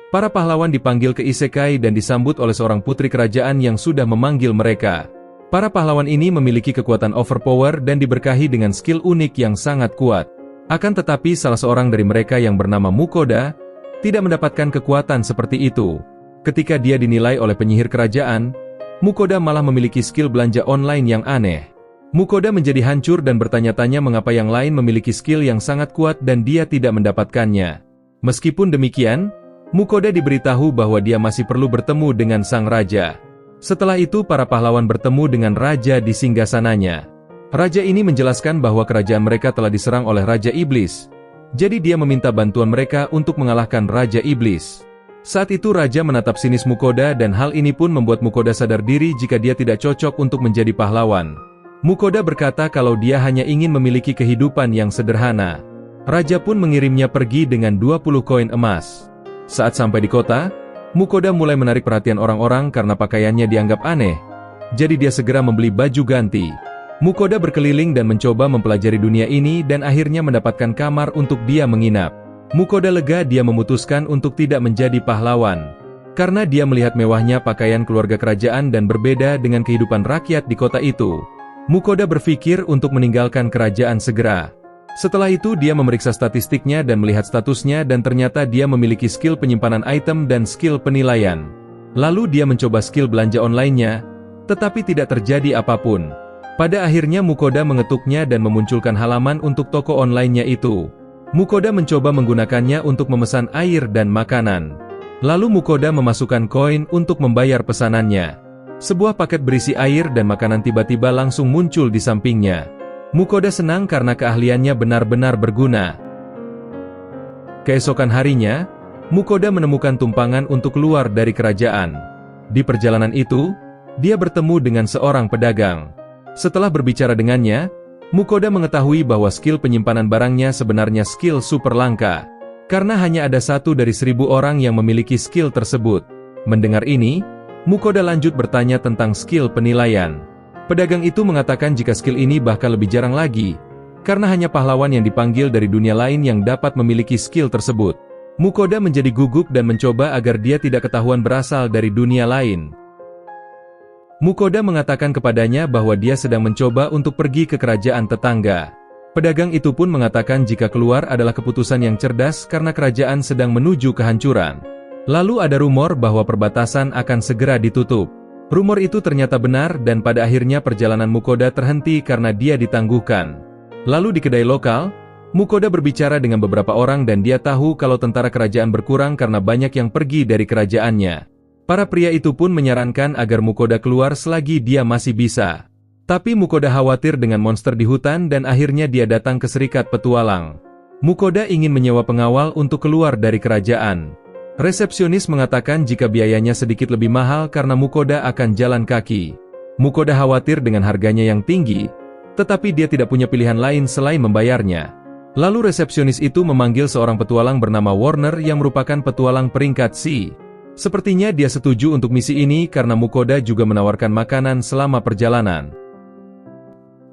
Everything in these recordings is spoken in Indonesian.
Para pahlawan dipanggil ke isekai dan disambut oleh seorang putri kerajaan yang sudah memanggil mereka. Para pahlawan ini memiliki kekuatan overpower dan diberkahi dengan skill unik yang sangat kuat. Akan tetapi salah seorang dari mereka yang bernama Mukoda, tidak mendapatkan kekuatan seperti itu. Ketika dia dinilai oleh penyihir kerajaan, Mukoda malah memiliki skill belanja online yang aneh. Mukoda menjadi hancur dan bertanya-tanya mengapa yang lain memiliki skill yang sangat kuat dan dia tidak mendapatkannya. Meskipun demikian, Mukoda diberitahu bahwa dia masih perlu bertemu dengan sang raja. Setelah itu para pahlawan bertemu dengan raja di singgasananya. Raja ini menjelaskan bahwa kerajaan mereka telah diserang oleh Raja Iblis. Jadi dia meminta bantuan mereka untuk mengalahkan Raja Iblis. Saat itu raja menatap sinis Mukoda dan hal ini pun membuat Mukoda sadar diri jika dia tidak cocok untuk menjadi pahlawan. Mukoda berkata kalau dia hanya ingin memiliki kehidupan yang sederhana. Raja pun mengirimnya pergi dengan 20 koin emas. Saat sampai di kota, Mukoda mulai menarik perhatian orang-orang karena pakaiannya dianggap aneh. Jadi dia segera membeli baju ganti. Mukoda berkeliling dan mencoba mempelajari dunia ini dan akhirnya mendapatkan kamar untuk dia menginap. Mukoda lega dia memutuskan untuk tidak menjadi pahlawan. Karena dia melihat mewahnya pakaian keluarga kerajaan dan berbeda dengan kehidupan rakyat di kota itu. Mukoda berpikir untuk meninggalkan kerajaan segera. Setelah itu dia memeriksa statistiknya dan melihat statusnya dan ternyata dia memiliki skill penyimpanan item dan skill penilaian. Lalu dia mencoba skill belanja online-nya, tetapi tidak terjadi apapun. Pada akhirnya Mukoda mengetuknya dan memunculkan halaman untuk toko online-nya itu. Mukoda mencoba menggunakannya untuk memesan air dan makanan. Lalu Mukoda memasukkan koin untuk membayar pesanannya. Sebuah paket berisi air dan makanan tiba-tiba langsung muncul di sampingnya. Mukoda senang karena keahliannya benar-benar berguna. Keesokan harinya, Mukoda menemukan tumpangan untuk keluar dari kerajaan. Di perjalanan itu, dia bertemu dengan seorang pedagang. Setelah berbicara dengannya, Mukoda mengetahui bahwa skill penyimpanan barangnya sebenarnya skill super langka. Karena hanya ada 1 dari 1000 orang yang memiliki skill tersebut. Mendengar ini, Mukoda lanjut bertanya tentang skill penilaian. Pedagang itu mengatakan jika skill ini bahkan lebih jarang lagi, karena hanya pahlawan yang dipanggil dari dunia lain yang dapat memiliki skill tersebut. Mukoda menjadi gugup dan mencoba agar dia tidak ketahuan berasal dari dunia lain. Mukoda mengatakan kepadanya bahwa dia sedang mencoba untuk pergi ke kerajaan tetangga. Pedagang itu pun mengatakan jika keluar adalah keputusan yang cerdas karena kerajaan sedang menuju kehancuran. Lalu ada rumor bahwa perbatasan akan segera ditutup. Rumor itu ternyata benar dan pada akhirnya perjalanan Mukoda terhenti karena dia ditangguhkan. Lalu di kedai lokal, Mukoda berbicara dengan beberapa orang dan dia tahu kalau tentara kerajaan berkurang karena banyak yang pergi dari kerajaannya. Para pria itu pun menyarankan agar Mukoda keluar selagi dia masih bisa. Tapi Mukoda khawatir dengan monster di hutan dan akhirnya dia datang ke serikat petualang. Mukoda ingin menyewa pengawal untuk keluar dari kerajaan. Resepsionis mengatakan jika biayanya sedikit lebih mahal karena Mukoda akan jalan kaki. Mukoda khawatir dengan harganya yang tinggi, tetapi dia tidak punya pilihan lain selain membayarnya. Lalu resepsionis itu memanggil seorang petualang bernama Warner yang merupakan petualang peringkat C. Sepertinya dia setuju untuk misi ini karena Mukoda juga menawarkan makanan selama perjalanan.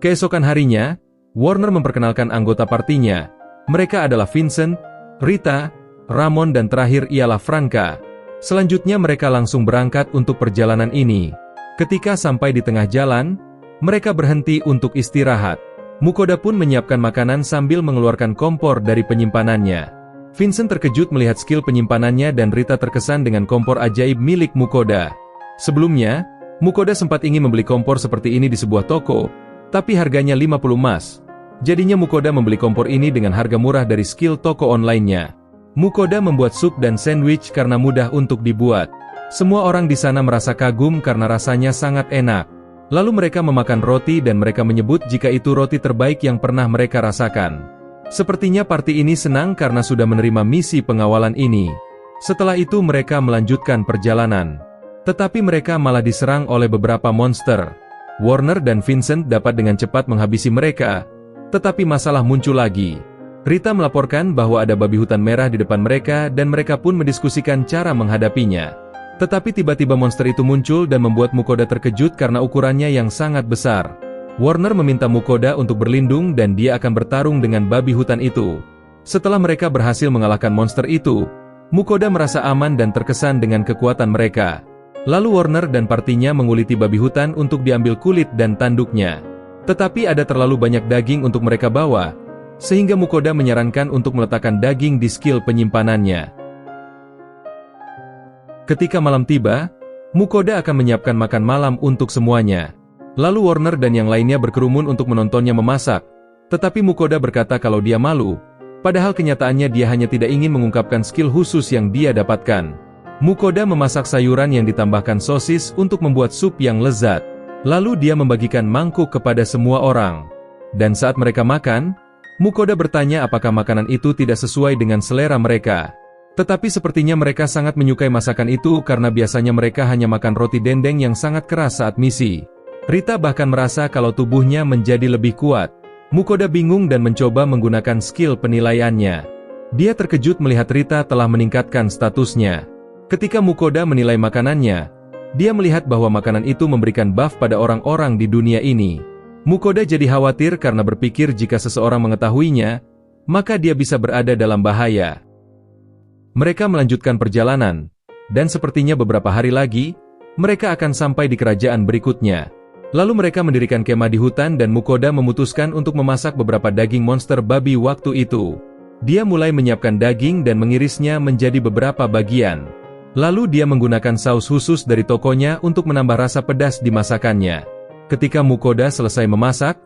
Keesokan harinya, Warner memperkenalkan anggota partinya. Mereka adalah Vincent, Rita, Ramon dan terakhir ialah Franka. Selanjutnya mereka langsung berangkat untuk perjalanan ini. Ketika sampai di tengah jalan, mereka berhenti untuk istirahat. Mukoda pun menyiapkan makanan sambil mengeluarkan kompor dari penyimpanannya. Vincent terkejut melihat skill penyimpanannya dan Rita terkesan dengan kompor ajaib milik Mukoda. Sebelumnya, Mukoda sempat ingin membeli kompor seperti ini di sebuah toko, tapi harganya 50 emas. Jadinya Mukoda membeli kompor ini dengan harga murah dari skill toko online-nya. Mukoda membuat sup dan sandwich karena mudah untuk dibuat. Semua orang di sana merasa kagum karena rasanya sangat enak. Lalu mereka memakan roti dan mereka menyebut jika itu roti terbaik yang pernah mereka rasakan. Sepertinya party ini senang karena sudah menerima misi pengawalan ini. Setelah itu mereka melanjutkan perjalanan. Tetapi mereka malah diserang oleh beberapa monster. Warner dan Vincent dapat dengan cepat menghabisi mereka, tetapi masalah muncul lagi. Rita melaporkan bahwa ada babi hutan merah di depan mereka dan mereka pun mendiskusikan cara menghadapinya. Tetapi tiba-tiba monster itu muncul dan membuat Mukoda terkejut karena ukurannya yang sangat besar. Warner meminta Mukoda untuk berlindung dan dia akan bertarung dengan babi hutan itu. Setelah mereka berhasil mengalahkan monster itu, Mukoda merasa aman dan terkesan dengan kekuatan mereka. Lalu Warner dan partinya menguliti babi hutan untuk diambil kulit dan tanduknya. Tetapi ada terlalu banyak daging untuk mereka bawa, sehingga Mukoda menyarankan untuk meletakkan daging di skill penyimpanannya. Ketika malam tiba, Mukoda akan menyiapkan makan malam untuk semuanya. Lalu Warner dan yang lainnya berkerumun untuk menontonnya memasak. Tetapi Mukoda berkata kalau dia malu, padahal kenyataannya dia hanya tidak ingin mengungkapkan skill khusus yang dia dapatkan. Mukoda memasak sayuran yang ditambahkan sosis untuk membuat sup yang lezat. Lalu dia membagikan mangkuk kepada semua orang. Dan saat mereka makan, Mukoda bertanya apakah makanan itu tidak sesuai dengan selera mereka. Tetapi sepertinya mereka sangat menyukai masakan itu karena biasanya mereka hanya makan roti dendeng yang sangat keras saat misi. Rita bahkan merasa kalau tubuhnya menjadi lebih kuat. Mukoda bingung dan mencoba menggunakan skill penilaiannya. Dia terkejut melihat Rita telah meningkatkan statusnya. Ketika Mukoda menilai makanannya, dia melihat bahwa makanan itu memberikan buff pada orang-orang di dunia ini. Mukoda jadi khawatir karena berpikir jika seseorang mengetahuinya, maka dia bisa berada dalam bahaya. Mereka melanjutkan perjalanan, dan sepertinya beberapa hari lagi, mereka akan sampai di kerajaan berikutnya. Lalu mereka mendirikan kemah di hutan dan Mukoda memutuskan untuk memasak beberapa daging monster babi waktu itu. Dia mulai menyiapkan daging dan mengirisnya menjadi beberapa bagian. Lalu dia menggunakan saus khusus dari tokonya untuk menambah rasa pedas di masakannya. Ketika Mukoda selesai memasak,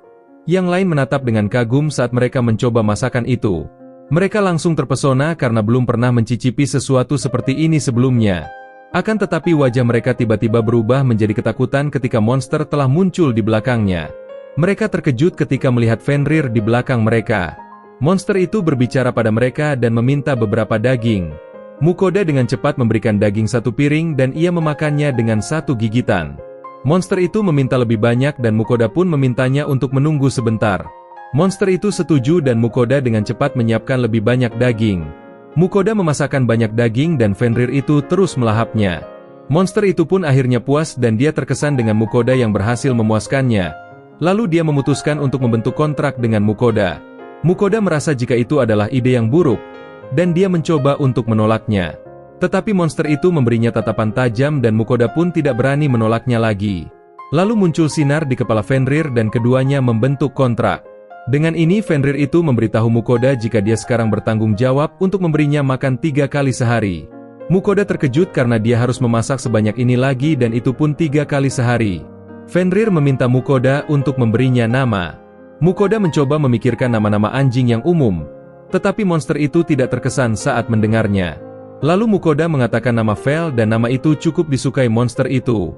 yang lain menatap dengan kagum saat mereka mencoba masakan itu. Mereka langsung terpesona karena belum pernah mencicipi sesuatu seperti ini sebelumnya. Akan tetapi wajah mereka tiba-tiba berubah menjadi ketakutan ketika monster telah muncul di belakangnya. Mereka terkejut ketika melihat Fenrir di belakang mereka. Monster itu berbicara pada mereka dan meminta beberapa daging. Mukoda dengan cepat memberikan daging satu piring dan ia memakannya dengan satu gigitan. Monster itu meminta lebih banyak dan Mukoda pun memintanya untuk menunggu sebentar. Monster itu setuju dan Mukoda dengan cepat menyiapkan lebih banyak daging. Mukoda memasakkan banyak daging dan Fenrir itu terus melahapnya. Monster itu pun akhirnya puas dan dia terkesan dengan Mukoda yang berhasil memuaskannya. Lalu dia memutuskan untuk membentuk kontrak dengan Mukoda. Mukoda merasa jika itu adalah ide yang buruk, dan dia mencoba untuk menolaknya. Tetapi monster itu memberinya tatapan tajam dan Mukoda pun tidak berani menolaknya lagi. Lalu muncul sinar di kepala Fenrir dan keduanya membentuk kontrak. Dengan ini Fenrir itu memberitahu Mukoda jika dia sekarang bertanggung jawab untuk memberinya makan 3 kali sehari. Mukoda terkejut karena dia harus memasak sebanyak ini lagi dan itu pun 3 kali sehari. Fenrir meminta Mukoda untuk memberinya nama. Mukoda mencoba memikirkan nama-nama anjing yang umum, tetapi monster itu tidak terkesan saat mendengarnya. Lalu Mukoda mengatakan nama Vel dan nama itu cukup disukai monster itu.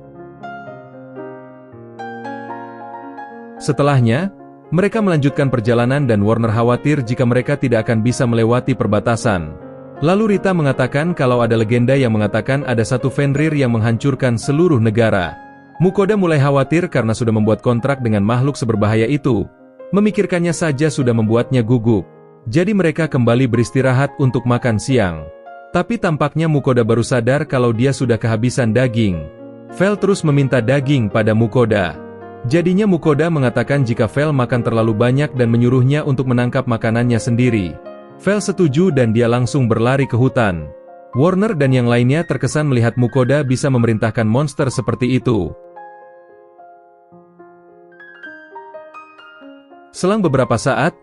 Setelahnya, mereka melanjutkan perjalanan dan Warner khawatir jika mereka tidak akan bisa melewati perbatasan. Lalu Rita mengatakan kalau ada legenda yang mengatakan ada satu Fenrir yang menghancurkan seluruh negara. Mukoda mulai khawatir karena sudah membuat kontrak dengan makhluk seberbahaya itu. Memikirkannya saja sudah membuatnya gugup. Jadi mereka kembali beristirahat untuk makan siang. Tapi tampaknya Mukoda baru sadar kalau dia sudah kehabisan daging. Vel terus meminta daging pada Mukoda. Jadinya Mukoda mengatakan jika Vel makan terlalu banyak dan menyuruhnya untuk menangkap makanannya sendiri. Vel setuju dan dia langsung berlari ke hutan. Warner dan yang lainnya terkesan melihat Mukoda bisa memerintahkan monster seperti itu. Selang beberapa saat,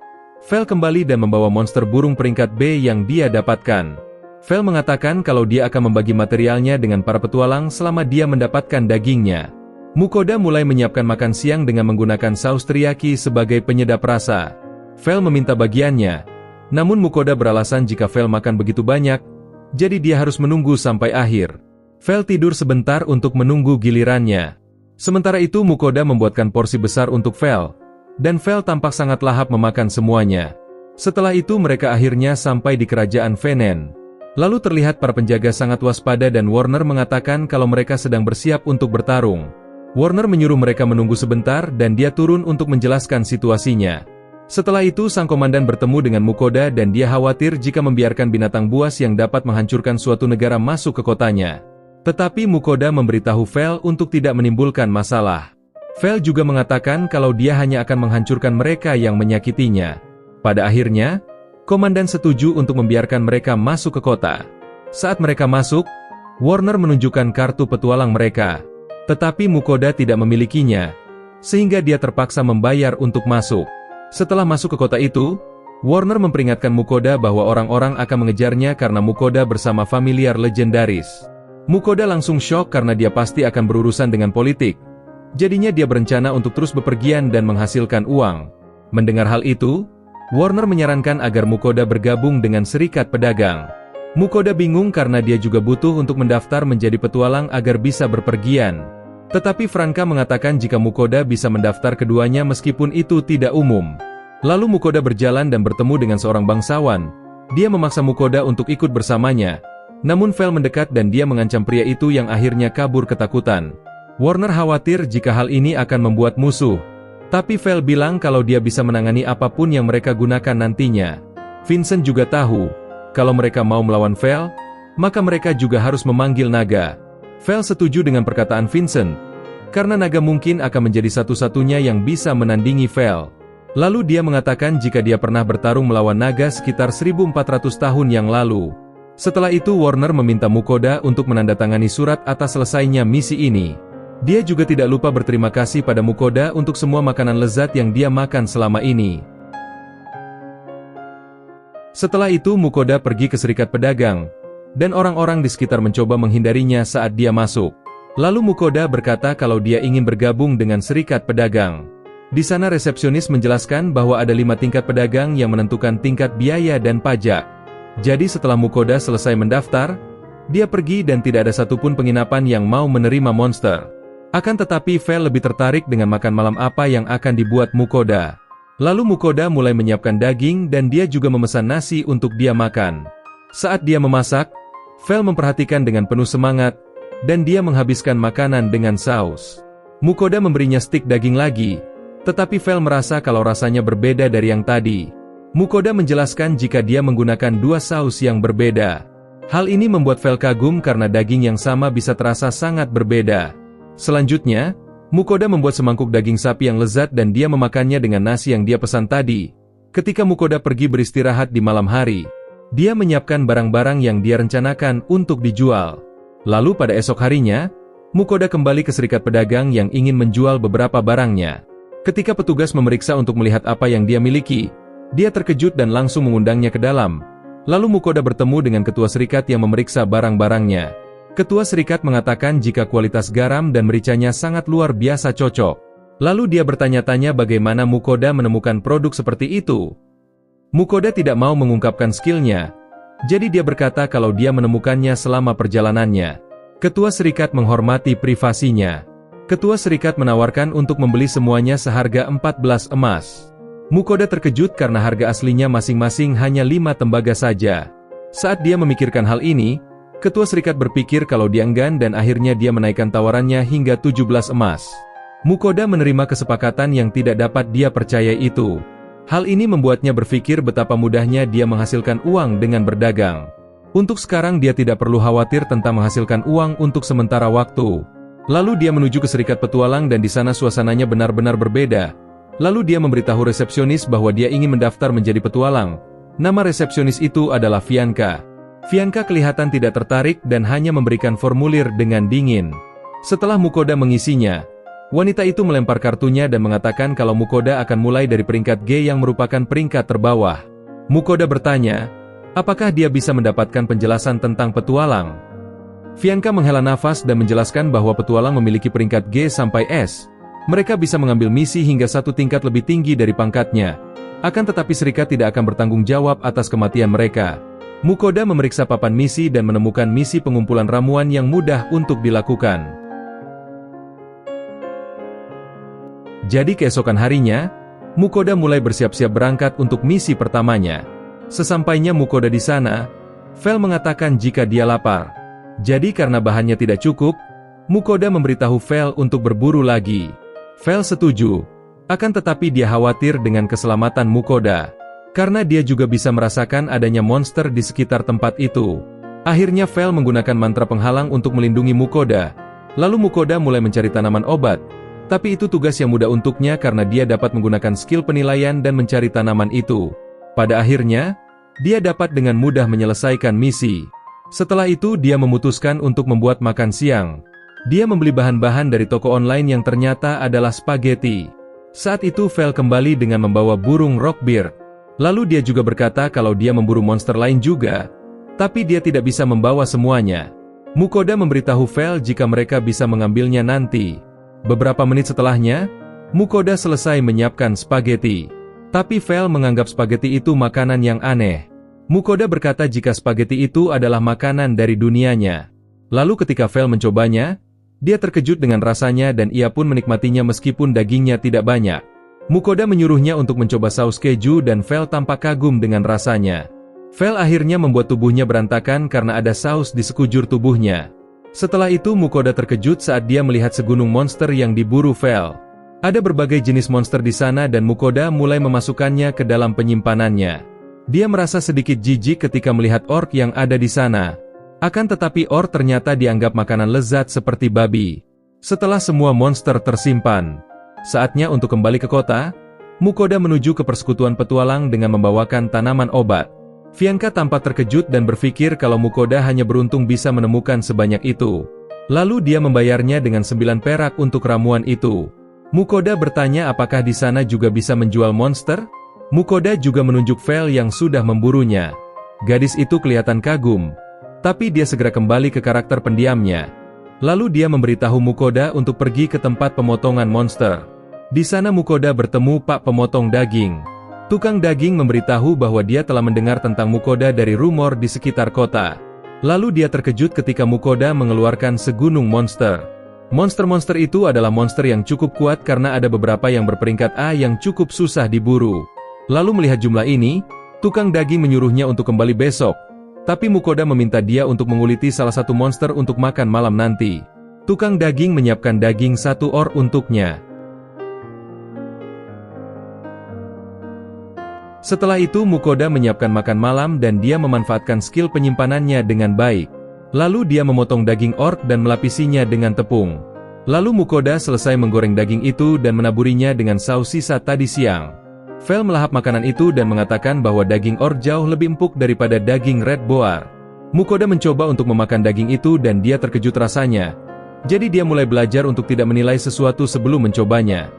Vel kembali dan membawa monster burung peringkat B yang dia dapatkan. Vel mengatakan kalau dia akan membagi materialnya dengan para petualang selama dia mendapatkan dagingnya. Mukoda mulai menyiapkan makan siang dengan menggunakan saus teriyaki sebagai penyedap rasa. Vel meminta bagiannya, namun Mukoda beralasan jika Vel makan begitu banyak, jadi dia harus menunggu sampai akhir. Vel tidur sebentar untuk menunggu gilirannya. Sementara itu Mukoda membuatkan porsi besar untuk Vel, dan Vel tampak sangat lahap memakan semuanya. Setelah itu mereka akhirnya sampai di kerajaan Venen. Lalu terlihat para penjaga sangat waspada dan Warner mengatakan kalau mereka sedang bersiap untuk bertarung. Warner menyuruh mereka menunggu sebentar dan dia turun untuk menjelaskan situasinya. Setelah itu sang komandan bertemu dengan Mukoda dan dia khawatir jika membiarkan binatang buas yang dapat menghancurkan suatu negara masuk ke kotanya. Tetapi Mukoda memberitahu Vel untuk tidak menimbulkan masalah. Vel juga mengatakan kalau dia hanya akan menghancurkan mereka yang menyakitinya. Pada akhirnya, komandan setuju untuk membiarkan mereka masuk ke kota. Saat mereka masuk, Warner menunjukkan kartu petualang mereka. Tetapi Mukoda tidak memilikinya, sehingga dia terpaksa membayar untuk masuk. Setelah masuk ke kota itu, Warner memperingatkan Mukoda bahwa orang-orang akan mengejarnya karena Mukoda bersama familiar legendaris. Mukoda langsung syok karena dia pasti akan berurusan dengan politik. Jadinya dia berencana untuk terus bepergian dan menghasilkan uang. Mendengar hal itu, Warner menyarankan agar Mukoda bergabung dengan serikat pedagang. Mukoda bingung karena dia juga butuh untuk mendaftar menjadi petualang agar bisa berpergian. Tetapi Franka mengatakan jika Mukoda bisa mendaftar keduanya meskipun itu tidak umum. Lalu Mukoda berjalan dan bertemu dengan seorang bangsawan. Dia memaksa Mukoda untuk ikut bersamanya. Namun Vel mendekat dan dia mengancam pria itu yang akhirnya kabur ketakutan. Warner khawatir jika hal ini akan membuat musuh. Tapi Vel bilang kalau dia bisa menangani apapun yang mereka gunakan nantinya. Vincent juga tahu, kalau mereka mau melawan Vel, maka mereka juga harus memanggil naga. Vel setuju dengan perkataan Vincent, karena naga mungkin akan menjadi satu-satunya yang bisa menandingi Vel. Lalu dia mengatakan jika dia pernah bertarung melawan naga sekitar 1400 tahun yang lalu. Setelah itu Warner meminta Mukoda untuk menandatangani surat atas selesainya misi ini. Dia juga tidak lupa berterima kasih pada Mukoda untuk semua makanan lezat yang dia makan selama ini. Setelah itu Mukoda pergi ke serikat pedagang, dan orang-orang di sekitar mencoba menghindarinya saat dia masuk. Lalu Mukoda berkata kalau dia ingin bergabung dengan serikat pedagang. Di sana resepsionis menjelaskan bahwa ada 5 tingkat pedagang yang menentukan tingkat biaya dan pajak. Jadi setelah Mukoda selesai mendaftar, dia pergi dan tidak ada satupun penginapan yang mau menerima monster. Akan tetapi Vel lebih tertarik dengan makan malam apa yang akan dibuat Mukoda. Lalu Mukoda mulai menyiapkan daging dan dia juga memesan nasi untuk dia makan. Saat dia memasak, Vel memperhatikan dengan penuh semangat, dan dia menghabiskan makanan dengan saus. Mukoda memberinya stik daging lagi, tetapi Vel merasa kalau rasanya berbeda dari yang tadi. Mukoda menjelaskan jika dia menggunakan 2 saus yang berbeda. Hal ini membuat Vel kagum karena daging yang sama bisa terasa sangat berbeda. Selanjutnya, Mukoda membuat semangkuk daging sapi yang lezat dan dia memakannya dengan nasi yang dia pesan tadi. Ketika Mukoda pergi beristirahat di malam hari, dia menyiapkan barang-barang yang dia rencanakan untuk dijual. Lalu pada esok harinya, Mukoda kembali ke serikat pedagang yang ingin menjual beberapa barangnya. Ketika petugas memeriksa untuk melihat apa yang dia miliki, dia terkejut dan langsung mengundangnya ke dalam. Lalu Mukoda bertemu dengan ketua serikat yang memeriksa barang-barangnya. Ketua serikat mengatakan jika kualitas garam dan mericanya sangat luar biasa cocok. Lalu dia bertanya-tanya bagaimana Mukoda menemukan produk seperti itu. Mukoda tidak mau mengungkapkan skillnya, jadi dia berkata kalau dia menemukannya selama perjalanannya. Ketua serikat menghormati privasinya. Ketua serikat menawarkan untuk membeli semuanya seharga 14 emas. Mukoda terkejut karena harga aslinya masing-masing hanya 5 tembaga saja. Saat dia memikirkan hal ini, Ketua serikat berpikir kalau dia enggan dan akhirnya dia menaikkan tawarannya hingga 17 emas. Mukoda menerima kesepakatan yang tidak dapat dia percaya itu. Hal ini membuatnya berpikir betapa mudahnya dia menghasilkan uang dengan berdagang. Untuk sekarang dia tidak perlu khawatir tentang menghasilkan uang untuk sementara waktu. Lalu dia menuju ke serikat petualang dan di sana suasananya benar-benar berbeda. Lalu dia memberitahu resepsionis bahwa dia ingin mendaftar menjadi petualang. Nama resepsionis itu adalah Fianca. Fianca kelihatan tidak tertarik dan hanya memberikan formulir dengan dingin. Setelah Mukoda mengisinya, wanita itu melempar kartunya dan mengatakan kalau Mukoda akan mulai dari peringkat G yang merupakan peringkat terbawah. Mukoda bertanya, apakah dia bisa mendapatkan penjelasan tentang petualang? Fianca menghela nafas dan menjelaskan bahwa petualang memiliki peringkat G sampai S. Mereka bisa mengambil misi hingga 1 tingkat lebih tinggi dari pangkatnya. Akan tetapi serikat tidak akan bertanggung jawab atas kematian mereka. Mukoda memeriksa papan misi dan menemukan misi pengumpulan ramuan yang mudah untuk dilakukan. Jadi keesokan harinya, Mukoda mulai bersiap-siap berangkat untuk misi pertamanya. Sesampainya Mukoda di sana, Vel mengatakan jika dia lapar. Jadi karena bahannya tidak cukup, Mukoda memberitahu Vel untuk berburu lagi. Vel setuju, akan tetapi dia khawatir dengan keselamatan Mukoda. Karena dia juga bisa merasakan adanya monster di sekitar tempat itu. Akhirnya Vel menggunakan mantra penghalang untuk melindungi Mukoda. Lalu Mukoda mulai mencari tanaman obat. Tapi itu tugas yang mudah untuknya karena dia dapat menggunakan skill penilaian dan mencari tanaman itu. Pada akhirnya, dia dapat dengan mudah menyelesaikan misi. Setelah itu dia memutuskan untuk membuat makan siang. Dia membeli bahan-bahan dari toko online yang ternyata adalah spaghetti. Saat itu Vel kembali dengan membawa burung Rockbeard. Lalu dia juga berkata kalau dia memburu monster lain juga, tapi dia tidak bisa membawa semuanya. Mukoda memberitahu Vel jika mereka bisa mengambilnya nanti. Beberapa menit setelahnya, Mukoda selesai menyiapkan spaghetti. Tapi Vel menganggap spaghetti itu makanan yang aneh. Mukoda berkata jika spaghetti itu adalah makanan dari dunianya. Lalu ketika Vel mencobanya, dia terkejut dengan rasanya dan ia pun menikmatinya meskipun dagingnya tidak banyak. Mukoda menyuruhnya untuk mencoba saus keju dan Vel tampak kagum dengan rasanya. Vel akhirnya membuat tubuhnya berantakan karena ada saus di sekujur tubuhnya. Setelah itu Mukoda terkejut saat dia melihat segunung monster yang diburu Vel. Ada berbagai jenis monster di sana dan Mukoda mulai memasukkannya ke dalam penyimpanannya. Dia merasa sedikit jijik ketika melihat orc yang ada di sana. Akan tetapi orc ternyata dianggap makanan lezat seperti babi. Setelah semua monster tersimpan, saatnya untuk kembali ke kota. Mukoda menuju ke persekutuan petualang dengan membawakan tanaman obat. Fianka tampak terkejut dan berpikir kalau Mukoda hanya beruntung bisa menemukan sebanyak itu. Lalu dia membayarnya dengan 9 perak untuk ramuan itu. Mukoda bertanya apakah di sana juga bisa menjual monster? Mukoda juga menunjuk Vel yang sudah memburunya. Gadis itu kelihatan kagum, tapi dia segera kembali ke karakter pendiamnya. Lalu dia memberitahu Mukoda untuk pergi ke tempat pemotongan monster. Di sana Mukoda bertemu Pak Pemotong Daging. Tukang daging memberitahu bahwa dia telah mendengar tentang Mukoda dari rumor di sekitar kota. Lalu dia terkejut ketika Mukoda mengeluarkan segunung monster. Monster-monster itu adalah monster yang cukup kuat karena ada beberapa yang berperingkat A yang cukup susah diburu. Lalu melihat jumlah ini, tukang daging menyuruhnya untuk kembali besok. Tapi Mukoda meminta dia untuk menguliti salah satu monster untuk makan malam nanti. Tukang daging menyiapkan daging satu or untuknya. Setelah itu Mukoda menyiapkan makan malam dan dia memanfaatkan skill penyimpanannya dengan baik. Lalu dia memotong daging orc dan melapisinya dengan tepung. Lalu Mukoda selesai menggoreng daging itu dan menaburinya dengan saus sisa tadi siang. Vel melahap makanan itu dan mengatakan bahwa daging orc jauh lebih empuk daripada daging red boar. Mukoda mencoba untuk memakan daging itu dan dia terkejut rasanya. Jadi dia mulai belajar untuk tidak menilai sesuatu sebelum mencobanya.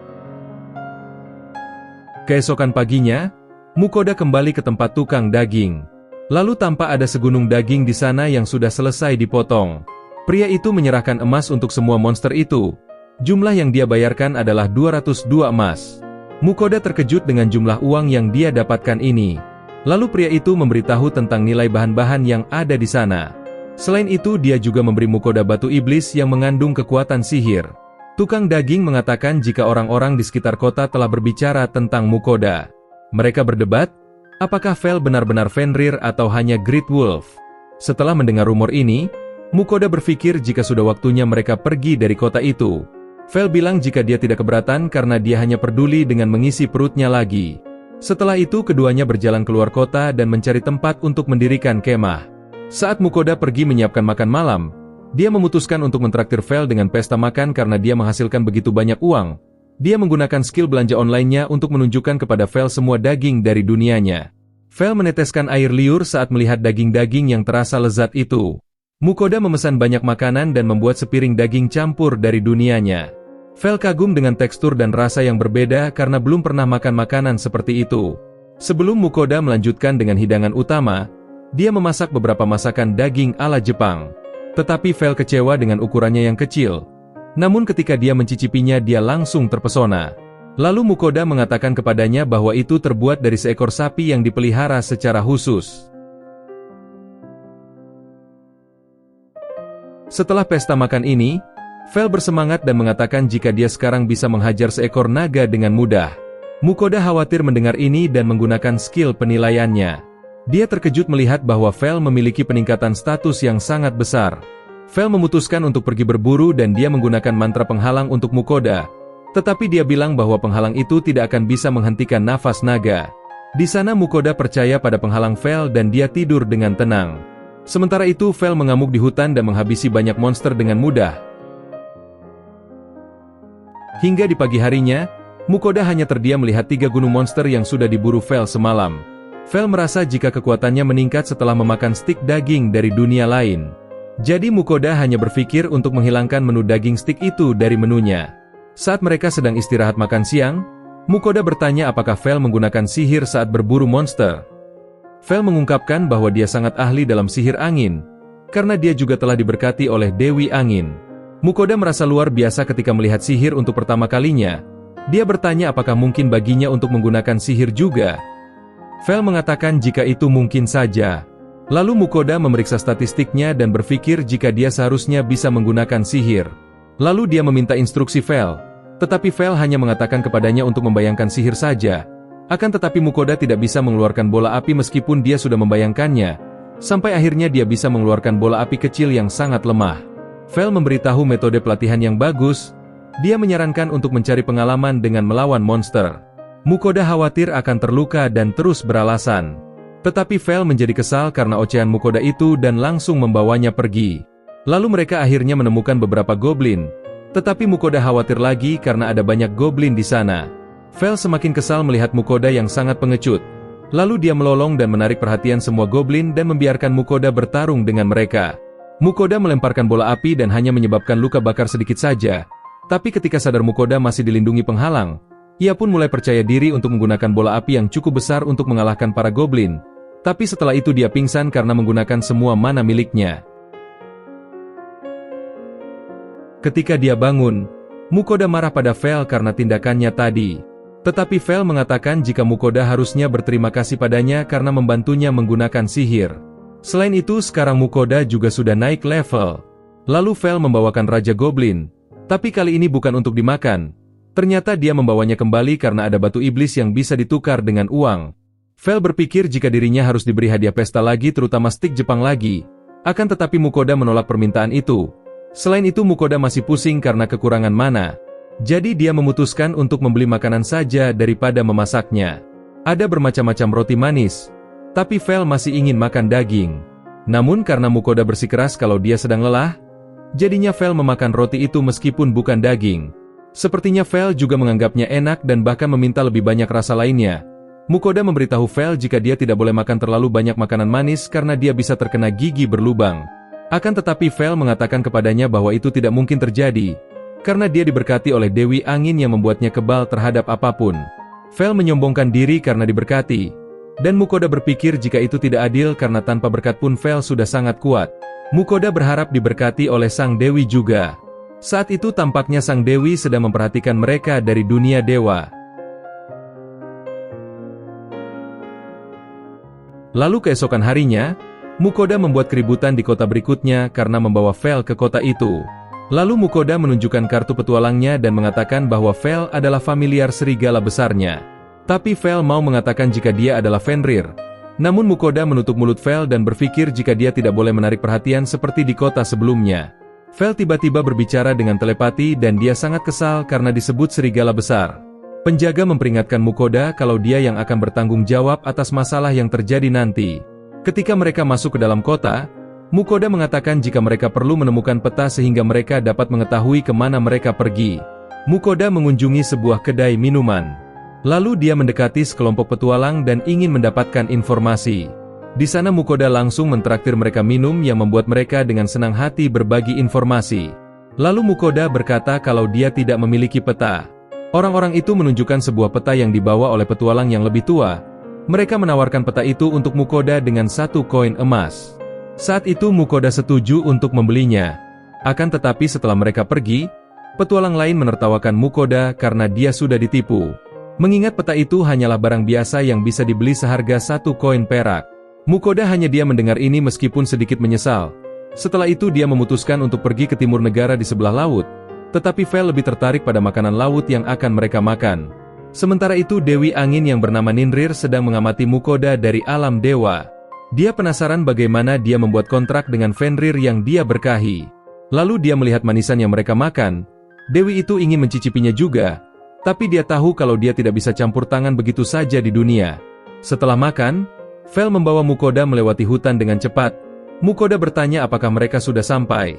Keesokan paginya, Mukoda kembali ke tempat tukang daging. Lalu tampak ada segunung daging di sana yang sudah selesai dipotong. Pria itu menyerahkan emas untuk semua monster itu. Jumlah yang dia bayarkan adalah 202 emas. Mukoda terkejut dengan jumlah uang yang dia dapatkan ini. Lalu pria itu memberitahu tentang nilai bahan-bahan yang ada di sana. Selain itu dia juga memberi Mukoda batu iblis yang mengandung kekuatan sihir. Tukang daging mengatakan jika orang-orang di sekitar kota telah berbicara tentang Mukoda. Mereka berdebat, apakah Vel benar-benar Fenrir atau hanya Great Wolf? Setelah mendengar rumor ini, Mukoda berpikir jika sudah waktunya mereka pergi dari kota itu. Vel bilang jika dia tidak keberatan karena dia hanya peduli dengan mengisi perutnya lagi. Setelah itu keduanya berjalan keluar kota dan mencari tempat untuk mendirikan kemah. Saat Mukoda pergi menyiapkan makan malam, dia memutuskan untuk mentraktir Vel dengan pesta makan karena dia menghasilkan begitu banyak uang. Dia menggunakan skill belanja online-nya untuk menunjukkan kepada Vel semua daging dari dunianya. Vel meneteskan air liur saat melihat daging-daging yang terasa lezat itu. Mukoda memesan banyak makanan dan membuat sepiring daging campur dari dunianya. Vel kagum dengan tekstur dan rasa yang berbeda karena belum pernah makan makanan seperti itu. Sebelum Mukoda melanjutkan dengan hidangan utama, dia memasak beberapa masakan daging ala Jepang. Tetapi Vel kecewa dengan ukurannya yang kecil. Namun ketika dia mencicipinya dia langsung terpesona. Lalu Mukoda mengatakan kepadanya bahwa itu terbuat dari seekor sapi yang dipelihara secara khusus. Setelah pesta makan ini, Vel bersemangat dan mengatakan jika dia sekarang bisa menghajar seekor naga dengan mudah. Mukoda khawatir mendengar ini dan menggunakan skill penilaiannya. Dia terkejut melihat bahwa Vel memiliki peningkatan status yang sangat besar. Vel memutuskan untuk pergi berburu dan dia menggunakan mantra penghalang untuk Mukoda. Tetapi dia bilang bahwa penghalang itu tidak akan bisa menghentikan nafas naga. Di sana Mukoda percaya pada penghalang Vel dan dia tidur dengan tenang. Sementara itu Vel mengamuk di hutan dan menghabisi banyak monster dengan mudah. Hingga di pagi harinya, Mukoda hanya terdiam melihat 3 gunung monster yang sudah diburu Vel semalam. Vel merasa jika kekuatannya meningkat setelah memakan stik daging dari dunia lain. Jadi Mukoda hanya berpikir untuk menghilangkan menu daging stik itu dari menunya. Saat mereka sedang istirahat makan siang, Mukoda bertanya apakah Vel menggunakan sihir saat berburu monster. Vel mengungkapkan bahwa dia sangat ahli dalam sihir angin, karena dia juga telah diberkati oleh Dewi Angin. Mukoda merasa luar biasa ketika melihat sihir untuk pertama kalinya. Dia bertanya apakah mungkin baginya untuk menggunakan sihir juga. Vel mengatakan jika itu mungkin saja. Lalu Mukoda memeriksa statistiknya dan berpikir jika dia seharusnya bisa menggunakan sihir. Lalu dia meminta instruksi Vel, tetapi Vel hanya mengatakan kepadanya untuk membayangkan sihir saja. Akan tetapi Mukoda tidak bisa mengeluarkan bola api meskipun dia sudah membayangkannya, sampai akhirnya dia bisa mengeluarkan bola api kecil yang sangat lemah. Vel memberitahu metode pelatihan yang bagus. Dia menyarankan untuk mencari pengalaman dengan melawan monster. Mukoda khawatir akan terluka dan terus beralasan. Tetapi Vel menjadi kesal karena ocehan Mukoda itu dan langsung membawanya pergi. Lalu mereka akhirnya menemukan beberapa goblin. Tetapi Mukoda khawatir lagi karena ada banyak goblin di sana. Vel semakin kesal melihat Mukoda yang sangat pengecut. Lalu dia melolong dan menarik perhatian semua goblin dan membiarkan Mukoda bertarung dengan mereka. Mukoda melemparkan bola api dan hanya menyebabkan luka bakar sedikit saja. Tapi ketika sadar Mukoda masih dilindungi penghalang, ia pun mulai percaya diri untuk menggunakan bola api yang cukup besar untuk mengalahkan para goblin. Tapi setelah itu dia pingsan karena menggunakan semua mana miliknya. Ketika dia bangun, Mukoda marah pada Vel karena tindakannya tadi. Tetapi Vel mengatakan jika Mukoda harusnya berterima kasih padanya karena membantunya menggunakan sihir. Selain itu sekarang Mukoda juga sudah naik level. Lalu Vel membawakan Raja Goblin. Tapi kali ini bukan untuk dimakan. Ternyata dia membawanya kembali karena ada batu iblis yang bisa ditukar dengan uang. Vel berpikir jika dirinya harus diberi hadiah pesta lagi terutama stik Jepang lagi. Akan tetapi Mukoda menolak permintaan itu. Selain itu Mukoda masih pusing karena kekurangan mana. Jadi dia memutuskan untuk membeli makanan saja daripada memasaknya. Ada bermacam-macam roti manis. Tapi Vel masih ingin makan daging. Namun karena Mukoda bersikeras kalau dia sedang lelah, jadinya Vel memakan roti itu meskipun bukan daging. Sepertinya Vel juga menganggapnya enak dan bahkan meminta lebih banyak rasa lainnya. Mukoda memberitahu Vel jika dia tidak boleh makan terlalu banyak makanan manis karena dia bisa terkena gigi berlubang. Akan tetapi Vel mengatakan kepadanya bahwa itu tidak mungkin terjadi, karena dia diberkati oleh Dewi Angin yang membuatnya kebal terhadap apapun. Vel menyombongkan diri karena diberkati, dan Mukoda berpikir jika itu tidak adil karena tanpa berkat pun Vel sudah sangat kuat. Mukoda berharap diberkati oleh Sang Dewi juga. Saat itu tampaknya Sang Dewi sedang memperhatikan mereka dari dunia dewa. Lalu keesokan harinya, Mukoda membuat keributan di kota berikutnya karena membawa Vel ke kota itu. Lalu Mukoda menunjukkan kartu petualangnya dan mengatakan bahwa Vel adalah familiar serigala besarnya. Tapi Vel mau mengatakan jika dia adalah Fenrir. Namun Mukoda menutup mulut Vel dan berpikir jika dia tidak boleh menarik perhatian seperti di kota sebelumnya. Vel tiba-tiba berbicara dengan telepati dan dia sangat kesal karena disebut serigala besar. Penjaga memperingatkan Mukoda kalau dia yang akan bertanggung jawab atas masalah yang terjadi nanti. Ketika mereka masuk ke dalam kota, Mukoda mengatakan jika mereka perlu menemukan peta sehingga mereka dapat mengetahui kemana mereka pergi. Mukoda mengunjungi sebuah kedai minuman. Lalu dia mendekati sekelompok petualang dan ingin mendapatkan informasi. Di sana Mukoda langsung mentraktir mereka minum yang membuat mereka dengan senang hati berbagi informasi. Lalu Mukoda berkata kalau dia tidak memiliki peta. Orang-orang itu menunjukkan sebuah peta yang dibawa oleh petualang yang lebih tua. Mereka menawarkan peta itu untuk Mukoda dengan 1 koin emas. Saat itu Mukoda setuju untuk membelinya. Akan tetapi setelah mereka pergi, petualang lain menertawakan Mukoda karena dia sudah ditipu. Mengingat peta itu hanyalah barang biasa yang bisa dibeli seharga 1 koin perak. Mukoda hanya diam mendengar ini meskipun sedikit menyesal. Setelah itu dia memutuskan untuk pergi ke timur negara di sebelah laut. Tetapi Vel lebih tertarik pada makanan laut yang akan mereka makan. Sementara itu Dewi Angin yang bernama Ninrir sedang mengamati Mukoda dari alam dewa. Dia penasaran bagaimana dia membuat kontrak dengan Fenrir yang dia berkahi. Lalu dia melihat manisan yang mereka makan. Dewi itu ingin mencicipinya juga. Tapi dia tahu kalau dia tidak bisa campur tangan begitu saja di dunia. Setelah makan, Vel membawa Mukoda melewati hutan dengan cepat. Mukoda bertanya apakah mereka sudah sampai.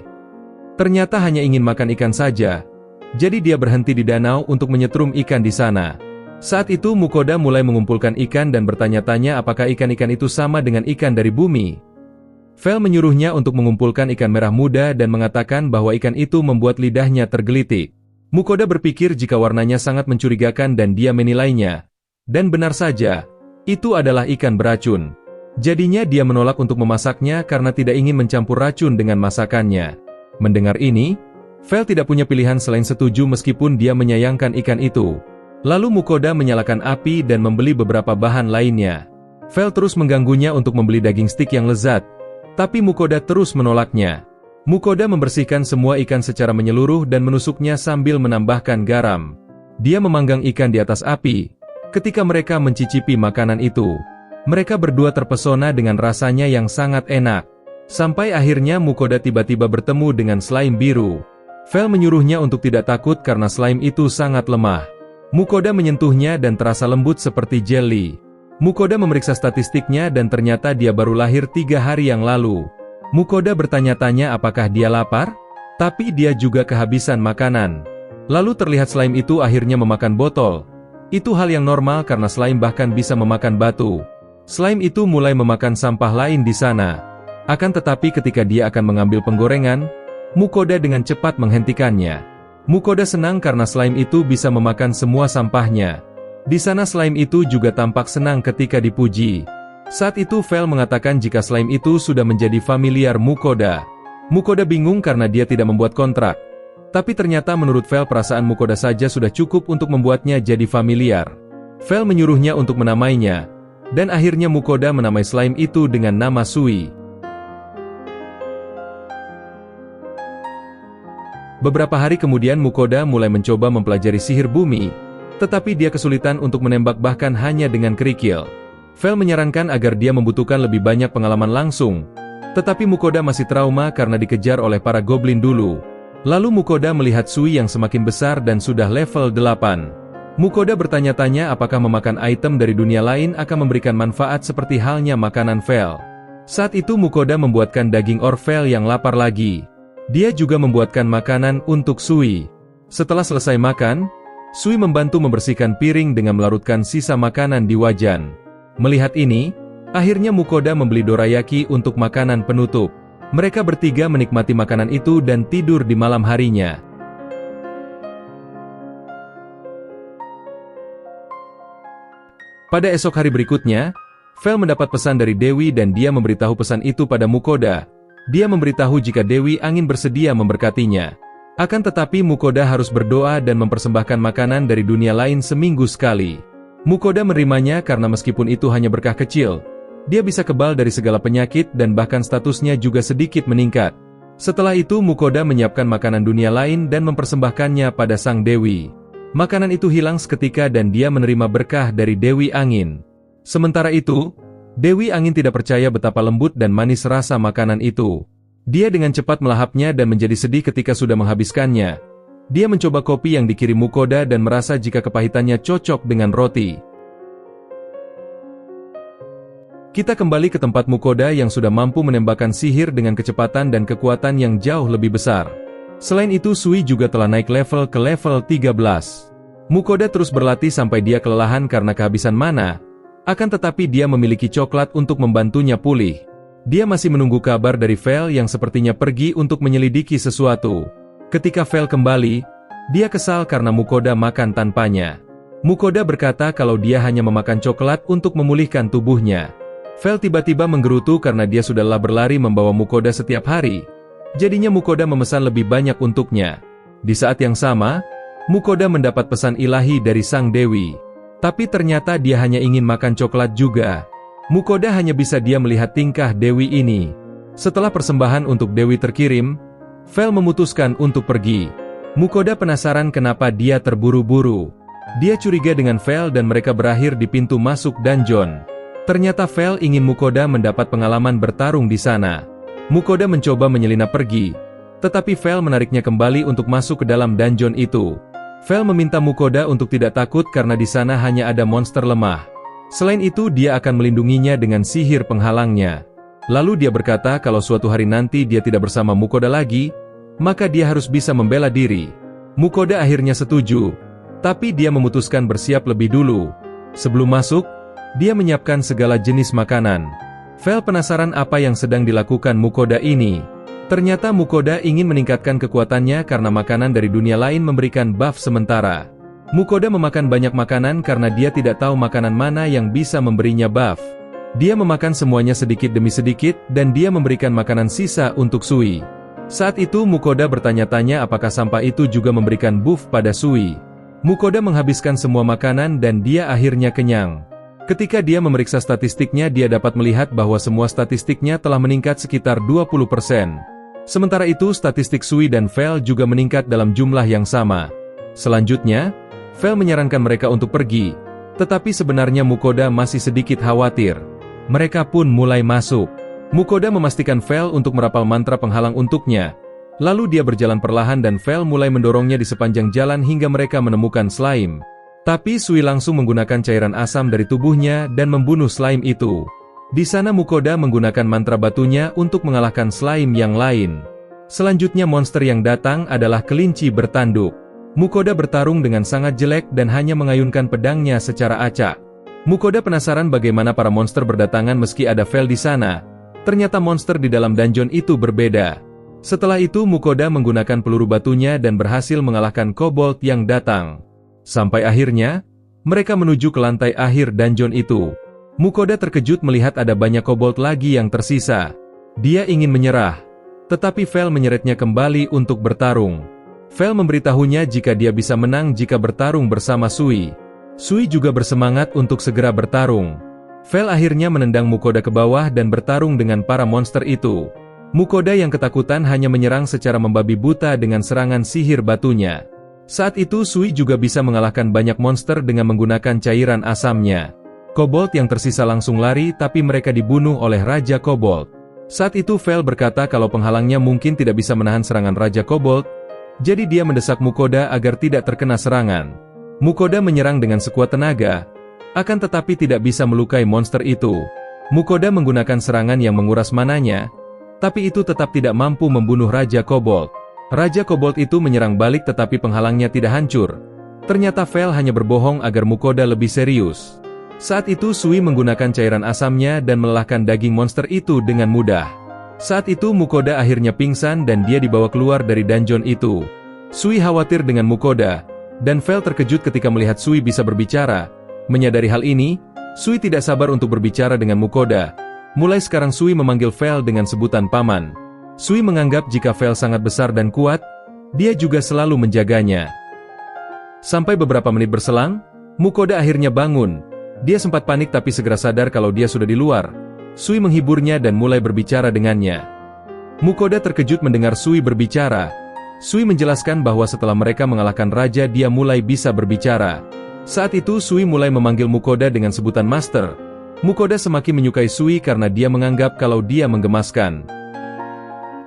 Ternyata hanya ingin makan ikan saja. Jadi dia berhenti di danau untuk menyetrum ikan di sana. Saat itu Mukoda mulai mengumpulkan ikan dan bertanya-tanya apakah ikan-ikan itu sama dengan ikan dari bumi. Vel menyuruhnya untuk mengumpulkan ikan merah muda dan mengatakan bahwa ikan itu membuat lidahnya tergelitik. Mukoda berpikir jika warnanya sangat mencurigakan dan dia menilainya. Dan benar saja, itu adalah ikan beracun. Jadinya dia menolak untuk memasaknya karena tidak ingin mencampur racun dengan masakannya. Mendengar ini, Vel tidak punya pilihan selain setuju meskipun dia menyayangkan ikan itu. Lalu Mukoda menyalakan api dan membeli beberapa bahan lainnya. Vel terus mengganggunya untuk membeli daging stik yang lezat, tapi Mukoda terus menolaknya. Mukoda membersihkan semua ikan secara menyeluruh dan menusuknya sambil menambahkan garam. Dia memanggang ikan di atas api. Ketika mereka mencicipi makanan itu, mereka berdua terpesona dengan rasanya yang sangat enak. Sampai akhirnya Mukoda tiba-tiba bertemu dengan slime biru. Vel menyuruhnya untuk tidak takut karena slime itu sangat lemah. Mukoda menyentuhnya dan terasa lembut seperti jelly. Mukoda memeriksa statistiknya dan ternyata dia baru lahir 3 hari yang lalu. Mukoda bertanya-tanya apakah dia lapar? Tapi dia juga kehabisan makanan. Lalu terlihat slime itu akhirnya memakan botol. Itu hal yang normal karena slime bahkan bisa memakan batu. Slime itu mulai memakan sampah lain di sana. Akan tetapi ketika dia akan mengambil penggorengan, Mukoda dengan cepat menghentikannya. Mukoda senang karena slime itu bisa memakan semua sampahnya. Di sana slime itu juga tampak senang ketika dipuji. Saat itu Vel mengatakan jika slime itu sudah menjadi familiar Mukoda. Mukoda bingung karena dia tidak membuat kontrak. Tapi ternyata menurut Vel perasaan Mukoda saja sudah cukup untuk membuatnya jadi familiar. Vel menyuruhnya untuk menamainya. Dan akhirnya Mukoda menamai slime itu dengan nama Sui. Beberapa hari kemudian Mukoda mulai mencoba mempelajari sihir bumi, tetapi dia kesulitan untuk menembak bahkan hanya dengan kerikil. Vel menyarankan agar dia membutuhkan lebih banyak pengalaman langsung, tetapi Mukoda masih trauma karena dikejar oleh para goblin dulu. Lalu Mukoda melihat Sui yang semakin besar dan sudah level 8. Mukoda bertanya-tanya apakah memakan item dari dunia lain akan memberikan manfaat seperti halnya makanan Vel. Saat itu Mukoda membuatkan daging Vel yang lapar lagi. Dia juga membuatkan makanan untuk Sui. Setelah selesai makan, Sui membantu membersihkan piring dengan melarutkan sisa makanan di wajan. Melihat ini, akhirnya Mukoda membeli dorayaki untuk makanan penutup. Mereka bertiga menikmati makanan itu dan tidur di malam harinya. Pada esok hari berikutnya, Vel mendapat pesan dari Dewi dan dia memberitahu pesan itu pada Mukoda. Dia memberitahu jika Dewi Angin bersedia memberkatinya. Akan tetapi Mukoda harus berdoa dan mempersembahkan makanan dari dunia lain seminggu sekali. Mukoda menerimanya karena meskipun itu hanya berkah kecil, dia bisa kebal dari segala penyakit dan bahkan statusnya juga sedikit meningkat. Setelah itu Mukoda menyiapkan makanan dunia lain dan mempersembahkannya pada sang Dewi. Makanan itu hilang seketika dan dia menerima berkah dari Dewi Angin. Sementara itu, Dewi Angin tidak percaya betapa lembut dan manis rasa makanan itu. Dia dengan cepat melahapnya dan menjadi sedih ketika sudah menghabiskannya. Dia mencoba kopi yang dikirim Mukoda dan merasa jika kepahitannya cocok dengan roti. Kita kembali ke tempat Mukoda yang sudah mampu menembakkan sihir dengan kecepatan dan kekuatan yang jauh lebih besar. Selain itu Sui juga telah naik level ke level 13. Mukoda terus berlatih sampai dia kelelahan karena kehabisan mana. Akan tetapi dia memiliki coklat untuk membantunya pulih. Dia masih menunggu kabar dari Vel yang sepertinya pergi untuk menyelidiki sesuatu. Ketika Vel kembali, dia kesal karena Mukoda makan tanpanya. Mukoda berkata kalau dia hanya memakan coklat untuk memulihkan tubuhnya. Vel tiba-tiba menggerutu karena dia sudah lelah berlari membawa Mukoda setiap hari. Jadinya Mukoda memesan lebih banyak untuknya. Di saat yang sama, Mukoda mendapat pesan ilahi dari sang Dewi. Tapi ternyata dia hanya ingin makan coklat juga. Mukoda hanya bisa dia melihat tingkah Dewi ini. Setelah persembahan untuk Dewi terkirim, Vel memutuskan untuk pergi. Mukoda penasaran kenapa dia terburu-buru. Dia curiga dengan Vel dan mereka berakhir di pintu masuk dungeon. Ternyata Vel ingin Mukoda mendapat pengalaman bertarung di sana. Mukoda mencoba menyelinap pergi, tetapi Vel menariknya kembali untuk masuk ke dalam dungeon itu. Vel meminta Mukoda untuk tidak takut karena di sana hanya ada monster lemah. Selain itu dia akan melindunginya dengan sihir penghalangnya. Lalu dia berkata kalau suatu hari nanti dia tidak bersama Mukoda lagi, maka dia harus bisa membela diri. Mukoda akhirnya setuju. Tapi dia memutuskan bersiap lebih dulu. Sebelum masuk, dia menyiapkan segala jenis makanan. Vel penasaran apa yang sedang dilakukan Mukoda ini. Ternyata Mukoda ingin meningkatkan kekuatannya karena makanan dari dunia lain memberikan buff sementara. Mukoda memakan banyak makanan karena dia tidak tahu makanan mana yang bisa memberinya buff. Dia memakan semuanya sedikit demi sedikit dan dia memberikan makanan sisa untuk Sui. Saat itu Mukoda bertanya-tanya apakah sampah itu juga memberikan buff pada Sui. Mukoda menghabiskan semua makanan dan dia akhirnya kenyang. Ketika dia memeriksa statistiknya, dia dapat melihat bahwa semua statistiknya telah meningkat sekitar 20%. Sementara itu statistik Sui dan Vel juga meningkat dalam jumlah yang sama. Selanjutnya, Vel menyarankan mereka untuk pergi, tetapi sebenarnya Mukoda masih sedikit khawatir. Mereka pun mulai masuk. Mukoda memastikan Vel untuk merapal mantra penghalang untuknya. Lalu dia berjalan perlahan dan Vel mulai mendorongnya di sepanjang jalan hingga mereka menemukan slime. Tapi Sui langsung menggunakan cairan asam dari tubuhnya dan membunuh slime itu. Di sana Mukoda menggunakan mantra batunya untuk mengalahkan slime yang lain. Selanjutnya monster yang datang adalah kelinci bertanduk. Mukoda bertarung dengan sangat jelek dan hanya mengayunkan pedangnya secara acak. Mukoda penasaran bagaimana para monster berdatangan meski ada Vel di sana. Ternyata monster di dalam dungeon itu berbeda. Setelah itu Mukoda menggunakan peluru batunya dan berhasil mengalahkan kobold yang datang. Sampai akhirnya, mereka menuju ke lantai akhir dungeon itu. Mukoda terkejut melihat ada banyak kobold lagi yang tersisa. Dia ingin menyerah, tetapi Vel menyeretnya kembali untuk bertarung. Vel memberitahunya jika dia bisa menang jika bertarung bersama Sui. Sui juga bersemangat untuk segera bertarung. Vel akhirnya menendang Mukoda ke bawah dan bertarung dengan para monster itu. Mukoda yang ketakutan hanya menyerang secara membabi buta dengan serangan sihir batunya. Saat itu Sui juga bisa mengalahkan banyak monster dengan menggunakan cairan asamnya. Kobold yang tersisa langsung lari tapi mereka dibunuh oleh Raja Kobold. Saat itu Vel berkata kalau penghalangnya mungkin tidak bisa menahan serangan Raja Kobold, jadi dia mendesak Mukoda agar tidak terkena serangan. Mukoda menyerang dengan sekuat tenaga, akan tetapi tidak bisa melukai monster itu. Mukoda menggunakan serangan yang menguras mananya, tapi itu tetap tidak mampu membunuh Raja Kobold. Raja Kobold itu menyerang balik tetapi penghalangnya tidak hancur. Ternyata Vel hanya berbohong agar Mukoda lebih serius. Saat itu Sui menggunakan cairan asamnya dan melelahkan daging monster itu dengan mudah. Saat itu Mukoda akhirnya pingsan dan dia dibawa keluar dari dungeon itu. Sui khawatir dengan Mukoda, dan Vel terkejut ketika melihat Sui bisa berbicara. Menyadari hal ini, Sui tidak sabar untuk berbicara dengan Mukoda. Mulai sekarang Sui memanggil Vel dengan sebutan paman. Sui menganggap jika Vel sangat besar dan kuat, dia juga selalu menjaganya. Sampai beberapa menit berselang, Mukoda akhirnya bangun. Dia sempat panik tapi segera sadar kalau dia sudah di luar. Sui menghiburnya dan mulai berbicara dengannya. Mukoda terkejut mendengar Sui berbicara. Sui menjelaskan bahwa setelah mereka mengalahkan raja dia mulai bisa berbicara. Saat itu Sui mulai memanggil Mukoda dengan sebutan Master. Mukoda semakin menyukai Sui karena dia menganggap kalau dia menggemaskan.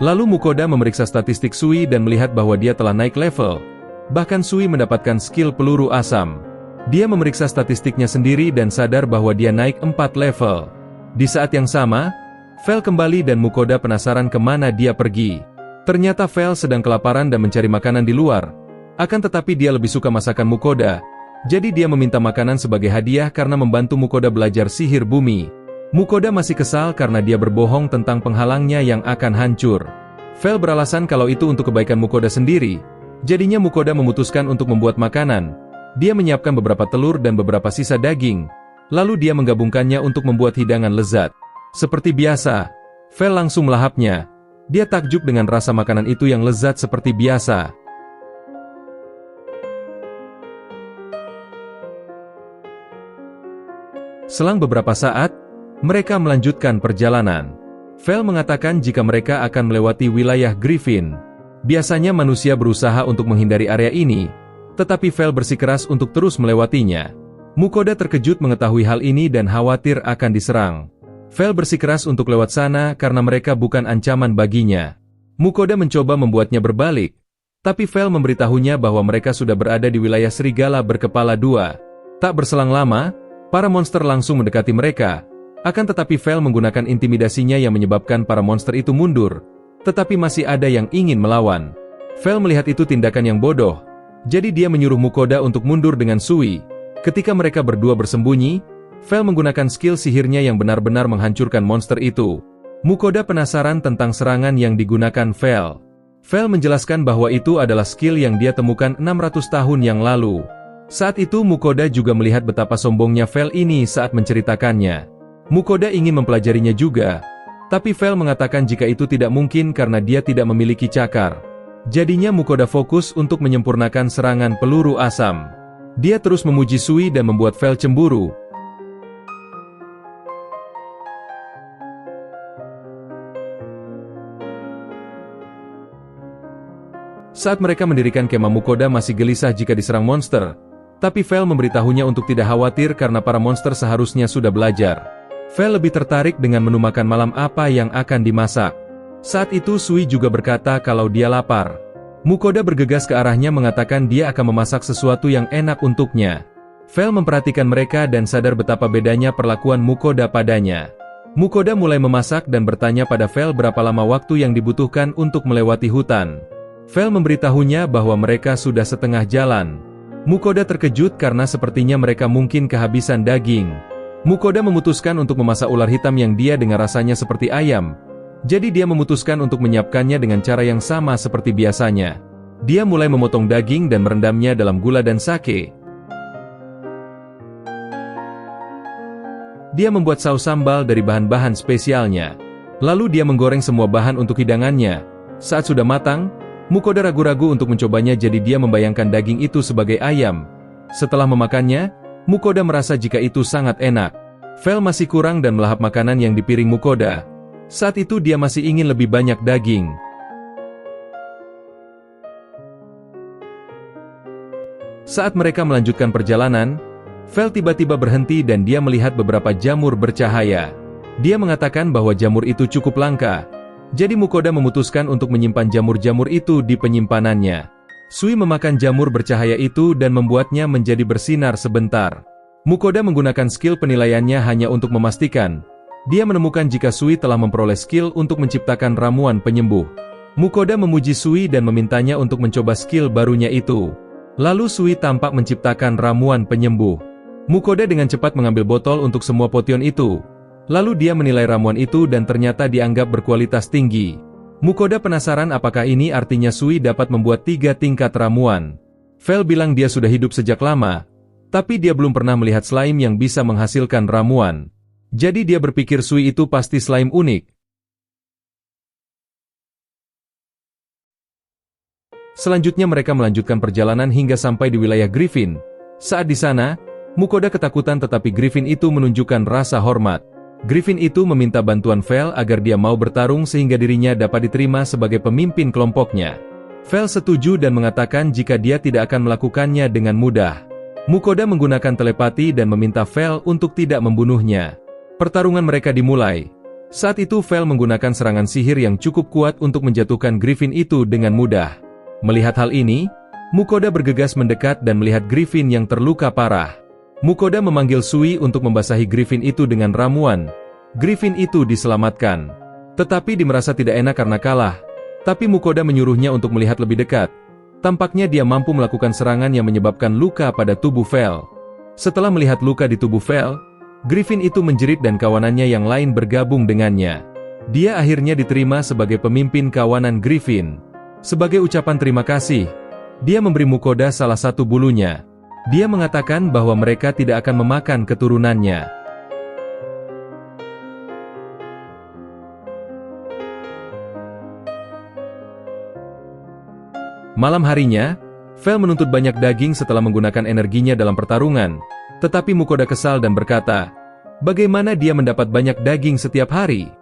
Lalu Mukoda memeriksa statistik Sui dan melihat bahwa dia telah naik level. Bahkan Sui mendapatkan skill peluru asam. Dia memeriksa statistiknya sendiri dan sadar bahwa dia naik 4 level. Di saat yang sama, Vel kembali dan Mukoda penasaran kemana dia pergi. Ternyata Vel sedang kelaparan dan mencari makanan di luar. Akan tetapi dia lebih suka masakan Mukoda. Jadi dia meminta makanan sebagai hadiah karena membantu Mukoda belajar sihir bumi. Mukoda masih kesal karena dia berbohong tentang penghalangnya yang akan hancur. Vel beralasan kalau itu untuk kebaikan Mukoda sendiri. Jadinya Mukoda memutuskan untuk membuat makanan. Dia menyiapkan beberapa telur dan beberapa sisa daging. Lalu dia menggabungkannya untuk membuat hidangan lezat. Seperti biasa, Vel langsung melahapnya. Dia takjub dengan rasa makanan itu yang lezat seperti biasa. Selang beberapa saat, mereka melanjutkan perjalanan. Vel mengatakan jika mereka akan melewati wilayah Griffin. Biasanya manusia berusaha untuk menghindari area ini, tetapi Vel bersikeras untuk terus melewatinya. Mukoda terkejut mengetahui hal ini dan khawatir akan diserang. Vel bersikeras untuk lewat sana karena mereka bukan ancaman baginya. Mukoda mencoba membuatnya berbalik, tapi Vel memberitahunya bahwa mereka sudah berada di wilayah serigala berkepala dua. Tak berselang lama, para monster langsung mendekati mereka. Akan tetapi Vel menggunakan intimidasinya yang menyebabkan para monster itu mundur. Tetapi masih ada yang ingin melawan. Vel melihat itu tindakan yang bodoh. Jadi dia menyuruh Mukoda untuk mundur dengan Sui. Ketika mereka berdua bersembunyi, Vel menggunakan skill sihirnya yang benar-benar menghancurkan monster itu. Mukoda penasaran tentang serangan yang digunakan Vel. Vel menjelaskan bahwa itu adalah skill yang dia temukan 600 tahun yang lalu. Saat itu Mukoda juga melihat betapa sombongnya Vel ini saat menceritakannya. Mukoda ingin mempelajarinya juga, tapi Vel mengatakan jika itu tidak mungkin karena dia tidak memiliki cakar. Jadinya Mukoda fokus untuk menyempurnakan serangan peluru asam. Dia terus memuji Sui dan membuat Vel cemburu. Saat mereka mendirikan kemah, Mukoda masih gelisah jika diserang monster, tapi Vel memberitahunya untuk tidak khawatir karena para monster seharusnya sudah belajar. Vel lebih tertarik dengan menu makan malam apa yang akan dimasak. Saat itu Sui juga berkata kalau dia lapar. Mukoda bergegas ke arahnya mengatakan dia akan memasak sesuatu yang enak untuknya. Vel memperhatikan mereka dan sadar betapa bedanya perlakuan Mukoda padanya. Mukoda mulai memasak dan bertanya pada Vel berapa lama waktu yang dibutuhkan untuk melewati hutan. Vel memberitahunya bahwa mereka sudah setengah jalan. Mukoda terkejut karena sepertinya mereka mungkin kehabisan daging. Mukoda memutuskan untuk memasak ular hitam yang dia dengar rasanya seperti ayam. Jadi dia memutuskan untuk menyiapkannya dengan cara yang sama seperti biasanya. Dia mulai memotong daging dan merendamnya dalam gula dan sake. Dia membuat saus sambal dari bahan-bahan spesialnya. Lalu dia menggoreng semua bahan untuk hidangannya. Saat sudah matang, Mukoda ragu-ragu untuk mencobanya, jadi dia membayangkan daging itu sebagai ayam. Setelah memakannya, Mukoda merasa jika itu sangat enak. Vel masih kurang dan melahap makanan yang di piring Mukoda. Saat itu dia masih ingin lebih banyak daging. Saat mereka melanjutkan perjalanan, Vel tiba-tiba berhenti dan dia melihat beberapa jamur bercahaya. Dia mengatakan bahwa jamur itu cukup langka. Jadi Mukoda memutuskan untuk menyimpan jamur-jamur itu di penyimpanannya. Sui memakan jamur bercahaya itu dan membuatnya menjadi bersinar sebentar. Mukoda menggunakan skill penilaiannya hanya untuk memastikan. Dia menemukan jika Sui telah memperoleh skill untuk menciptakan ramuan penyembuh. Mukoda memuji Sui dan memintanya untuk mencoba skill barunya itu. Lalu Sui tampak menciptakan ramuan penyembuh. Mukoda dengan cepat mengambil botol untuk semua potion itu. Lalu dia menilai ramuan itu dan ternyata dianggap berkualitas tinggi. Mukoda penasaran apakah ini artinya Sui dapat membuat 3 tingkat ramuan. Vel bilang dia sudah hidup sejak lama, tapi dia belum pernah melihat slime yang bisa menghasilkan ramuan. Jadi dia berpikir Sui itu pasti slime unik. Selanjutnya mereka melanjutkan perjalanan hingga sampai di wilayah Griffin. Saat di sana, Mukoda ketakutan tetapi Griffin itu menunjukkan rasa hormat. Griffin itu meminta bantuan Vel agar dia mau bertarung sehingga dirinya dapat diterima sebagai pemimpin kelompoknya. Vel setuju dan mengatakan jika dia tidak akan melakukannya dengan mudah. Mukoda menggunakan telepati dan meminta Vel untuk tidak membunuhnya. Pertarungan mereka dimulai. Saat itu Vel menggunakan serangan sihir yang cukup kuat untuk menjatuhkan Griffin itu dengan mudah. Melihat hal ini, Mukoda bergegas mendekat dan melihat Griffin yang terluka parah. Mukoda memanggil Sui untuk membasahi Griffin itu dengan ramuan. Griffin itu diselamatkan. Tetapi dia merasa tidak enak karena kalah. Tapi Mukoda menyuruhnya untuk melihat lebih dekat. Tampaknya dia mampu melakukan serangan yang menyebabkan luka pada tubuh Vel. Setelah melihat luka di tubuh Vel, Griffin itu menjerit dan kawanannya yang lain bergabung dengannya. Dia akhirnya diterima sebagai pemimpin kawanan Griffin. Sebagai ucapan terima kasih, dia memberi Mukoda salah satu bulunya. Dia mengatakan bahwa mereka tidak akan memakan keturunannya. Malam harinya, Vel menuntut banyak daging setelah menggunakan energinya dalam pertarungan. Tetapi Mukoda kesal dan berkata, bagaimana dia mendapat banyak daging setiap hari?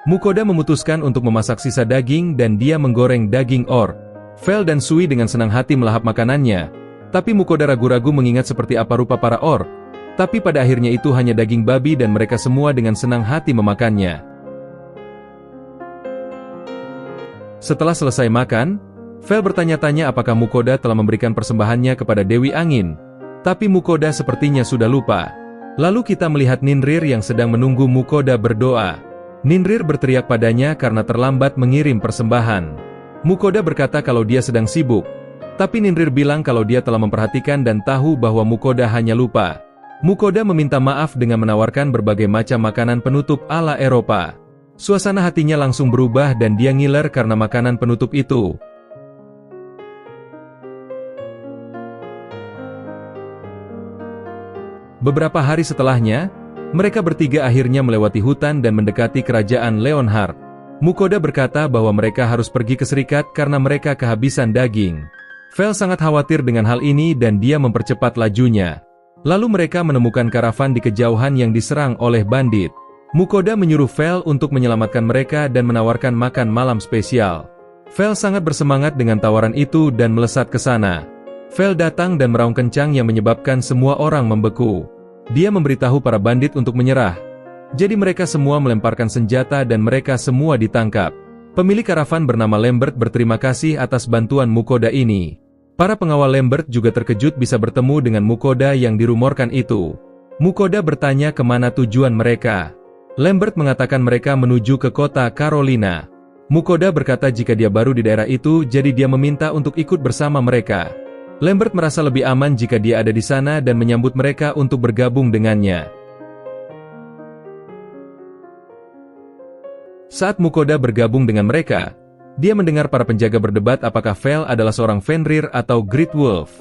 Mukoda memutuskan untuk memasak sisa daging dan dia menggoreng daging orc. Vel dan Sui dengan senang hati melahap makanannya. Tapi Mukoda ragu-ragu mengingat seperti apa rupa para orc. Tapi pada akhirnya itu hanya daging babi dan mereka semua dengan senang hati memakannya. Setelah selesai makan, Vel bertanya-tanya apakah Mukoda telah memberikan persembahannya kepada Dewi Angin. Tapi Mukoda sepertinya sudah lupa. Lalu kita melihat Ninrir yang sedang menunggu Mukoda berdoa. Ninrir berteriak padanya karena terlambat mengirim persembahan. Mukoda berkata kalau dia sedang sibuk. Tapi Ninrir bilang kalau dia telah memperhatikan dan tahu bahwa Mukoda hanya lupa. Mukoda meminta maaf dengan menawarkan berbagai macam makanan penutup ala Eropa. Suasana hatinya langsung berubah dan dia ngiler karena makanan penutup itu. Beberapa hari setelahnya, mereka bertiga akhirnya melewati hutan dan mendekati kerajaan Leonhard. Mukoda berkata bahwa mereka harus pergi ke Serikat karena mereka kehabisan daging. Vel sangat khawatir dengan hal ini dan dia mempercepat lajunya. Lalu mereka menemukan karavan di kejauhan yang diserang oleh bandit. Mukoda menyuruh Vel untuk menyelamatkan mereka dan menawarkan makan malam spesial. Vel sangat bersemangat dengan tawaran itu dan melesat ke sana. Vel datang dan meraung kencang yang menyebabkan semua orang membeku. Dia memberitahu para bandit untuk menyerah. Jadi mereka semua melemparkan senjata dan mereka semua ditangkap. Pemilik karavan bernama Lambert berterima kasih atas bantuan Mukoda ini. Para pengawal Lambert juga terkejut bisa bertemu dengan Mukoda yang dirumorkan itu. Mukoda bertanya kemana tujuan mereka. Lambert mengatakan mereka menuju ke kota Carolina. Mukoda berkata jika dia baru di daerah itu jadi dia meminta untuk ikut bersama mereka. Lambert merasa lebih aman jika dia ada di sana dan menyambut mereka untuk bergabung dengannya. Saat Mukoda bergabung dengan mereka, dia mendengar para penjaga berdebat apakah Vel adalah seorang Fenrir atau Great Wolf.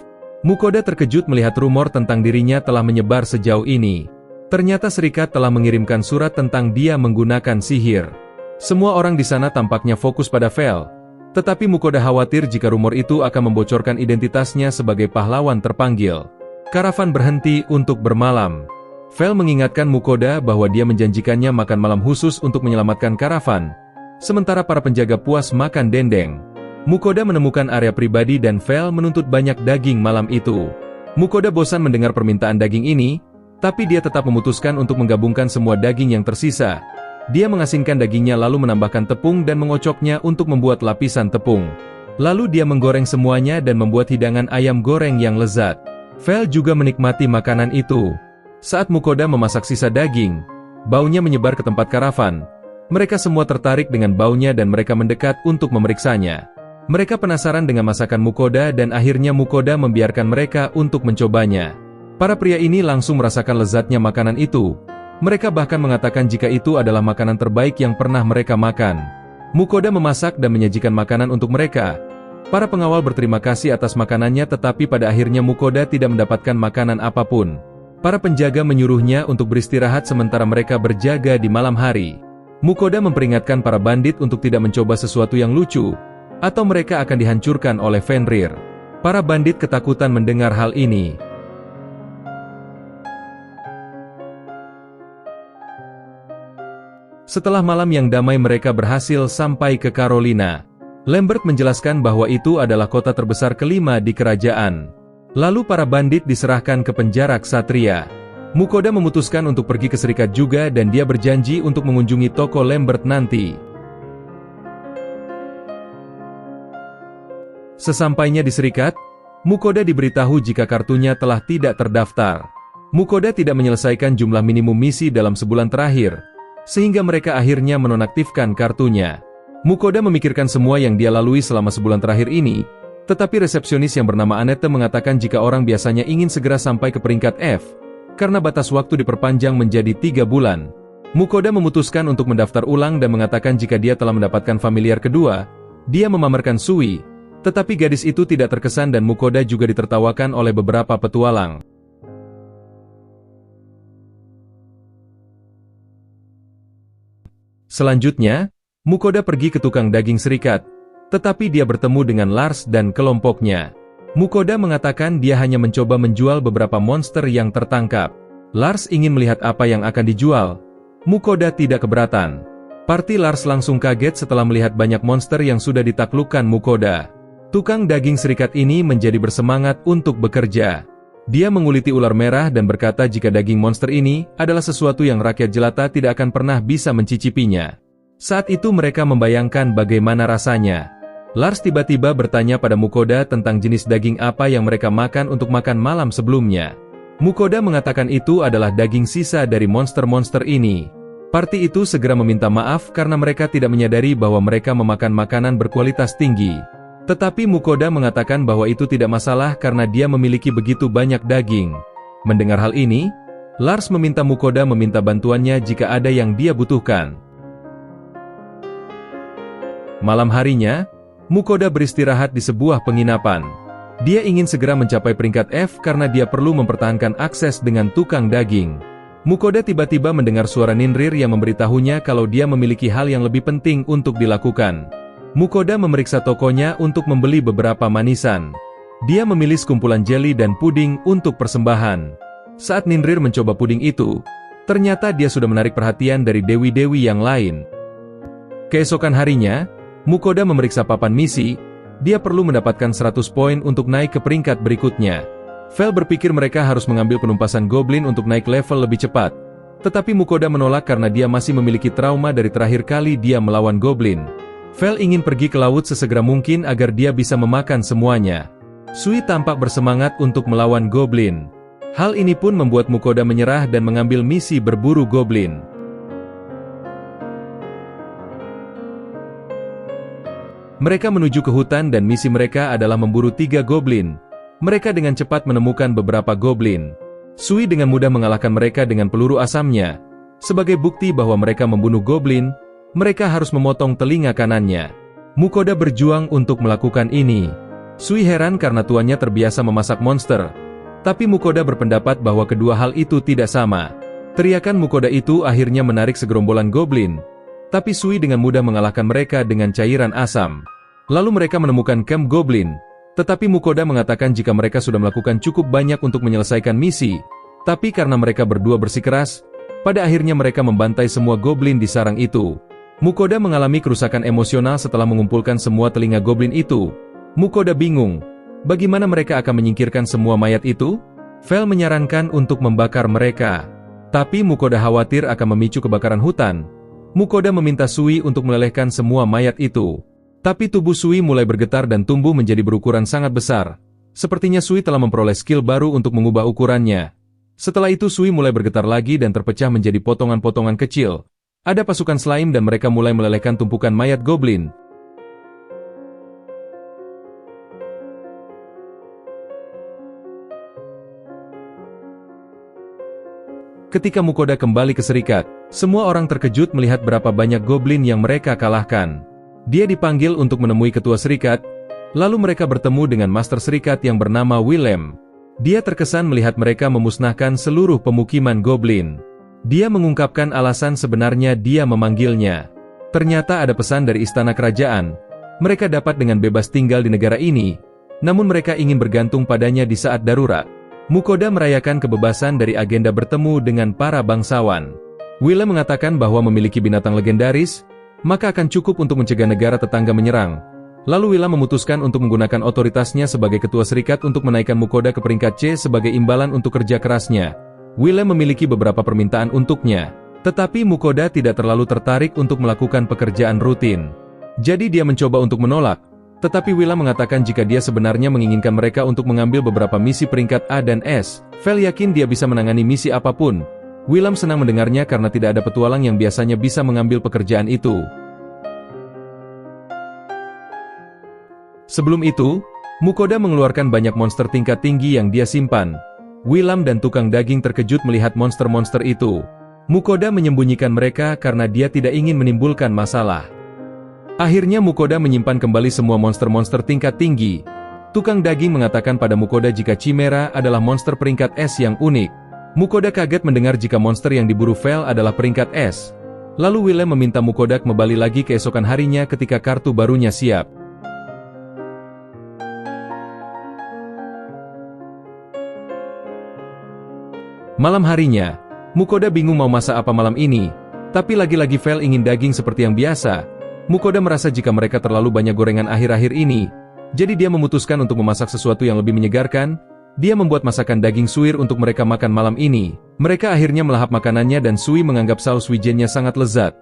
Mukoda terkejut melihat rumor tentang dirinya telah menyebar sejauh ini. Ternyata Serikat telah mengirimkan surat tentang dia menggunakan sihir. Semua orang di sana tampaknya fokus pada Vel, tetapi Mukoda khawatir jika rumor itu akan membocorkan identitasnya sebagai pahlawan terpanggil. Karavan berhenti untuk bermalam. Vel mengingatkan Mukoda bahwa dia menjanjikannya makan malam khusus untuk menyelamatkan karavan, sementara para penjaga puas makan dendeng. Mukoda menemukan area pribadi dan Vel menuntut banyak daging malam itu. Mukoda bosan mendengar permintaan daging ini, tapi dia tetap memutuskan untuk menggabungkan semua daging yang tersisa. Dia mengasingkan dagingnya lalu menambahkan tepung dan mengocoknya untuk membuat lapisan tepung. Lalu dia menggoreng semuanya dan membuat hidangan ayam goreng yang lezat. Vel juga menikmati makanan itu. Saat Mukoda memasak sisa daging, baunya menyebar ke tempat karavan. Mereka semua tertarik dengan baunya dan mereka mendekat untuk memeriksanya. Mereka penasaran dengan masakan Mukoda dan akhirnya Mukoda membiarkan mereka untuk mencobanya. Para pria ini langsung merasakan lezatnya makanan itu. Mereka bahkan mengatakan jika itu adalah makanan terbaik yang pernah mereka makan. Mukoda memasak dan menyajikan makanan untuk mereka. Para pengawal berterima kasih atas makanannya tetapi pada akhirnya Mukoda tidak mendapatkan makanan apapun. Para penjaga menyuruhnya untuk beristirahat sementara mereka berjaga di malam hari. Mukoda memperingatkan para bandit untuk tidak mencoba sesuatu yang lucu, atau mereka akan dihancurkan oleh Fenrir. Para bandit ketakutan mendengar hal ini. Setelah malam yang damai mereka berhasil sampai ke Carolina. Lambert menjelaskan bahwa itu adalah kota terbesar kelima di kerajaan. Lalu para bandit diserahkan ke penjara ksatria. Mukoda memutuskan untuk pergi ke Serikat juga dan dia berjanji untuk mengunjungi toko Lambert nanti. Sesampainya di Serikat, Mukoda diberitahu jika kartunya telah tidak terdaftar. Mukoda tidak menyelesaikan jumlah minimum misi dalam sebulan terakhir, sehingga mereka akhirnya menonaktifkan kartunya. Mukoda memikirkan semua yang dia lalui selama sebulan terakhir ini, tetapi resepsionis yang bernama Annette mengatakan jika orang biasanya ingin segera sampai ke peringkat F, karena batas waktu diperpanjang menjadi 3 bulan. Mukoda memutuskan untuk mendaftar ulang dan mengatakan jika dia telah mendapatkan familiar kedua, dia memamerkan Sui, tetapi gadis itu tidak terkesan dan Mukoda juga ditertawakan oleh beberapa petualang. Selanjutnya, Mukoda pergi ke tukang daging Serikat, tetapi dia bertemu dengan Lars dan kelompoknya. Mukoda mengatakan dia hanya mencoba menjual beberapa monster yang tertangkap. Lars ingin melihat apa yang akan dijual. Mukoda tidak keberatan. Parti Lars langsung kaget setelah melihat banyak monster yang sudah ditaklukkan Mukoda. Tukang daging Serikat ini menjadi bersemangat untuk bekerja. Dia menguliti ular merah dan berkata jika daging monster ini adalah sesuatu yang rakyat jelata tidak akan pernah bisa mencicipinya. Saat itu mereka membayangkan bagaimana rasanya. Lars tiba-tiba bertanya pada Mukoda tentang jenis daging apa yang mereka makan untuk makan malam sebelumnya. Mukoda mengatakan itu adalah daging sisa dari monster-monster ini. Parti itu segera meminta maaf karena mereka tidak menyadari bahwa mereka memakan makanan berkualitas tinggi. Tetapi Mukoda mengatakan bahwa itu tidak masalah karena dia memiliki begitu banyak daging. Mendengar hal ini, Lars meminta Mukoda meminta bantuannya jika ada yang dia butuhkan. Malam harinya, Mukoda beristirahat di sebuah penginapan. Dia ingin segera mencapai peringkat F karena dia perlu mempertahankan akses dengan tukang daging. Mukoda tiba-tiba mendengar suara Ninrir yang memberitahunya kalau dia memiliki hal yang lebih penting untuk dilakukan. Mukoda memeriksa tokonya untuk membeli beberapa manisan. Dia memilih sekumpulan jeli dan puding untuk persembahan. Saat Ninrir mencoba puding itu, ternyata dia sudah menarik perhatian dari dewi-dewi yang lain. Keesokan harinya, Mukoda memeriksa papan misi. Dia perlu mendapatkan 100 poin untuk naik ke peringkat berikutnya. Vel berpikir mereka harus mengambil penumpasan goblin untuk naik level lebih cepat. Tetapi Mukoda menolak karena dia masih memiliki trauma dari terakhir kali dia melawan goblin. Vel ingin pergi ke laut sesegera mungkin agar dia bisa memakan semuanya. Sui tampak bersemangat untuk melawan goblin. Hal ini pun membuat Mukoda menyerah dan mengambil misi berburu goblin. Mereka menuju ke hutan dan misi mereka adalah memburu 3 goblin. Mereka dengan cepat menemukan beberapa goblin. Sui dengan mudah mengalahkan mereka dengan peluru asamnya. Sebagai bukti bahwa mereka membunuh goblin, mereka harus memotong telinga kanannya. Mukoda berjuang untuk melakukan ini. Sui heran karena tuannya terbiasa memasak monster. Tapi Mukoda berpendapat bahwa kedua hal itu tidak sama. Teriakan Mukoda itu akhirnya menarik segerombolan goblin. Tapi Sui dengan mudah mengalahkan mereka dengan cairan asam. Lalu mereka menemukan camp goblin. Tetapi Mukoda mengatakan jika mereka sudah melakukan cukup banyak untuk menyelesaikan misi. Tapi karena mereka berdua bersikeras, pada akhirnya mereka membantai semua goblin di sarang itu. Mukoda mengalami kerusakan emosional setelah mengumpulkan semua telinga goblin itu. Mukoda bingung. Bagaimana mereka akan menyingkirkan semua mayat itu? Vel menyarankan untuk membakar mereka. Tapi Mukoda khawatir akan memicu kebakaran hutan. Mukoda meminta Sui untuk melelehkan semua mayat itu. Tapi tubuh Sui mulai bergetar dan tumbuh menjadi berukuran sangat besar. Sepertinya Sui telah memperoleh skill baru untuk mengubah ukurannya. Setelah itu Sui mulai bergetar lagi dan terpecah menjadi potongan-potongan kecil. Ada pasukan slime dan mereka mulai melelehkan tumpukan mayat goblin. Ketika Mukoda kembali ke Serikat, semua orang terkejut melihat berapa banyak goblin yang mereka kalahkan. Dia dipanggil untuk menemui ketua Serikat, lalu mereka bertemu dengan Master Serikat yang bernama Willem. Dia terkesan melihat mereka memusnahkan seluruh pemukiman goblin. Dia mengungkapkan alasan sebenarnya dia memanggilnya. Ternyata ada pesan dari istana kerajaan. Mereka dapat dengan bebas tinggal di negara ini, namun mereka ingin bergantung padanya di saat darurat. Mukoda merayakan kebebasan dari agenda bertemu dengan para bangsawan. Willem mengatakan bahwa memiliki binatang legendaris, maka akan cukup untuk mencegah negara tetangga menyerang. Lalu Willem memutuskan untuk menggunakan otoritasnya sebagai ketua serikat untuk menaikkan Mukoda ke peringkat C sebagai imbalan untuk kerja kerasnya. Willem memiliki beberapa permintaan untuknya, tetapi Mukoda tidak terlalu tertarik untuk melakukan pekerjaan rutin. Jadi dia mencoba untuk menolak. Tetapi Willem mengatakan jika dia sebenarnya menginginkan mereka untuk mengambil beberapa misi peringkat A dan S, Vel yakin dia bisa menangani misi apapun. Willem senang mendengarnya karena tidak ada petualang yang biasanya bisa mengambil pekerjaan itu. Sebelum itu, Mukoda mengeluarkan banyak monster tingkat tinggi yang dia simpan. Willem dan tukang daging terkejut melihat monster-monster itu. Mukoda menyembunyikan mereka karena dia tidak ingin menimbulkan masalah. Akhirnya Mukoda menyimpan kembali semua monster-monster tingkat tinggi. Tukang daging mengatakan pada Mukoda jika Chimera adalah monster peringkat S yang unik. Mukoda kaget mendengar jika monster yang diburu Vel adalah peringkat S. Lalu Willem meminta Mukoda kembali lagi keesokan harinya ketika kartu barunya siap. Malam harinya, Mukoda bingung mau masak apa malam ini. Tapi lagi-lagi Vel ingin daging seperti yang biasa. Mukoda merasa jika mereka terlalu banyak gorengan akhir-akhir ini, jadi dia memutuskan untuk memasak sesuatu yang lebih menyegarkan. Dia membuat masakan daging suir untuk mereka makan malam ini. Mereka akhirnya melahap makanannya dan Sui menganggap saus wijennya sangat lezat.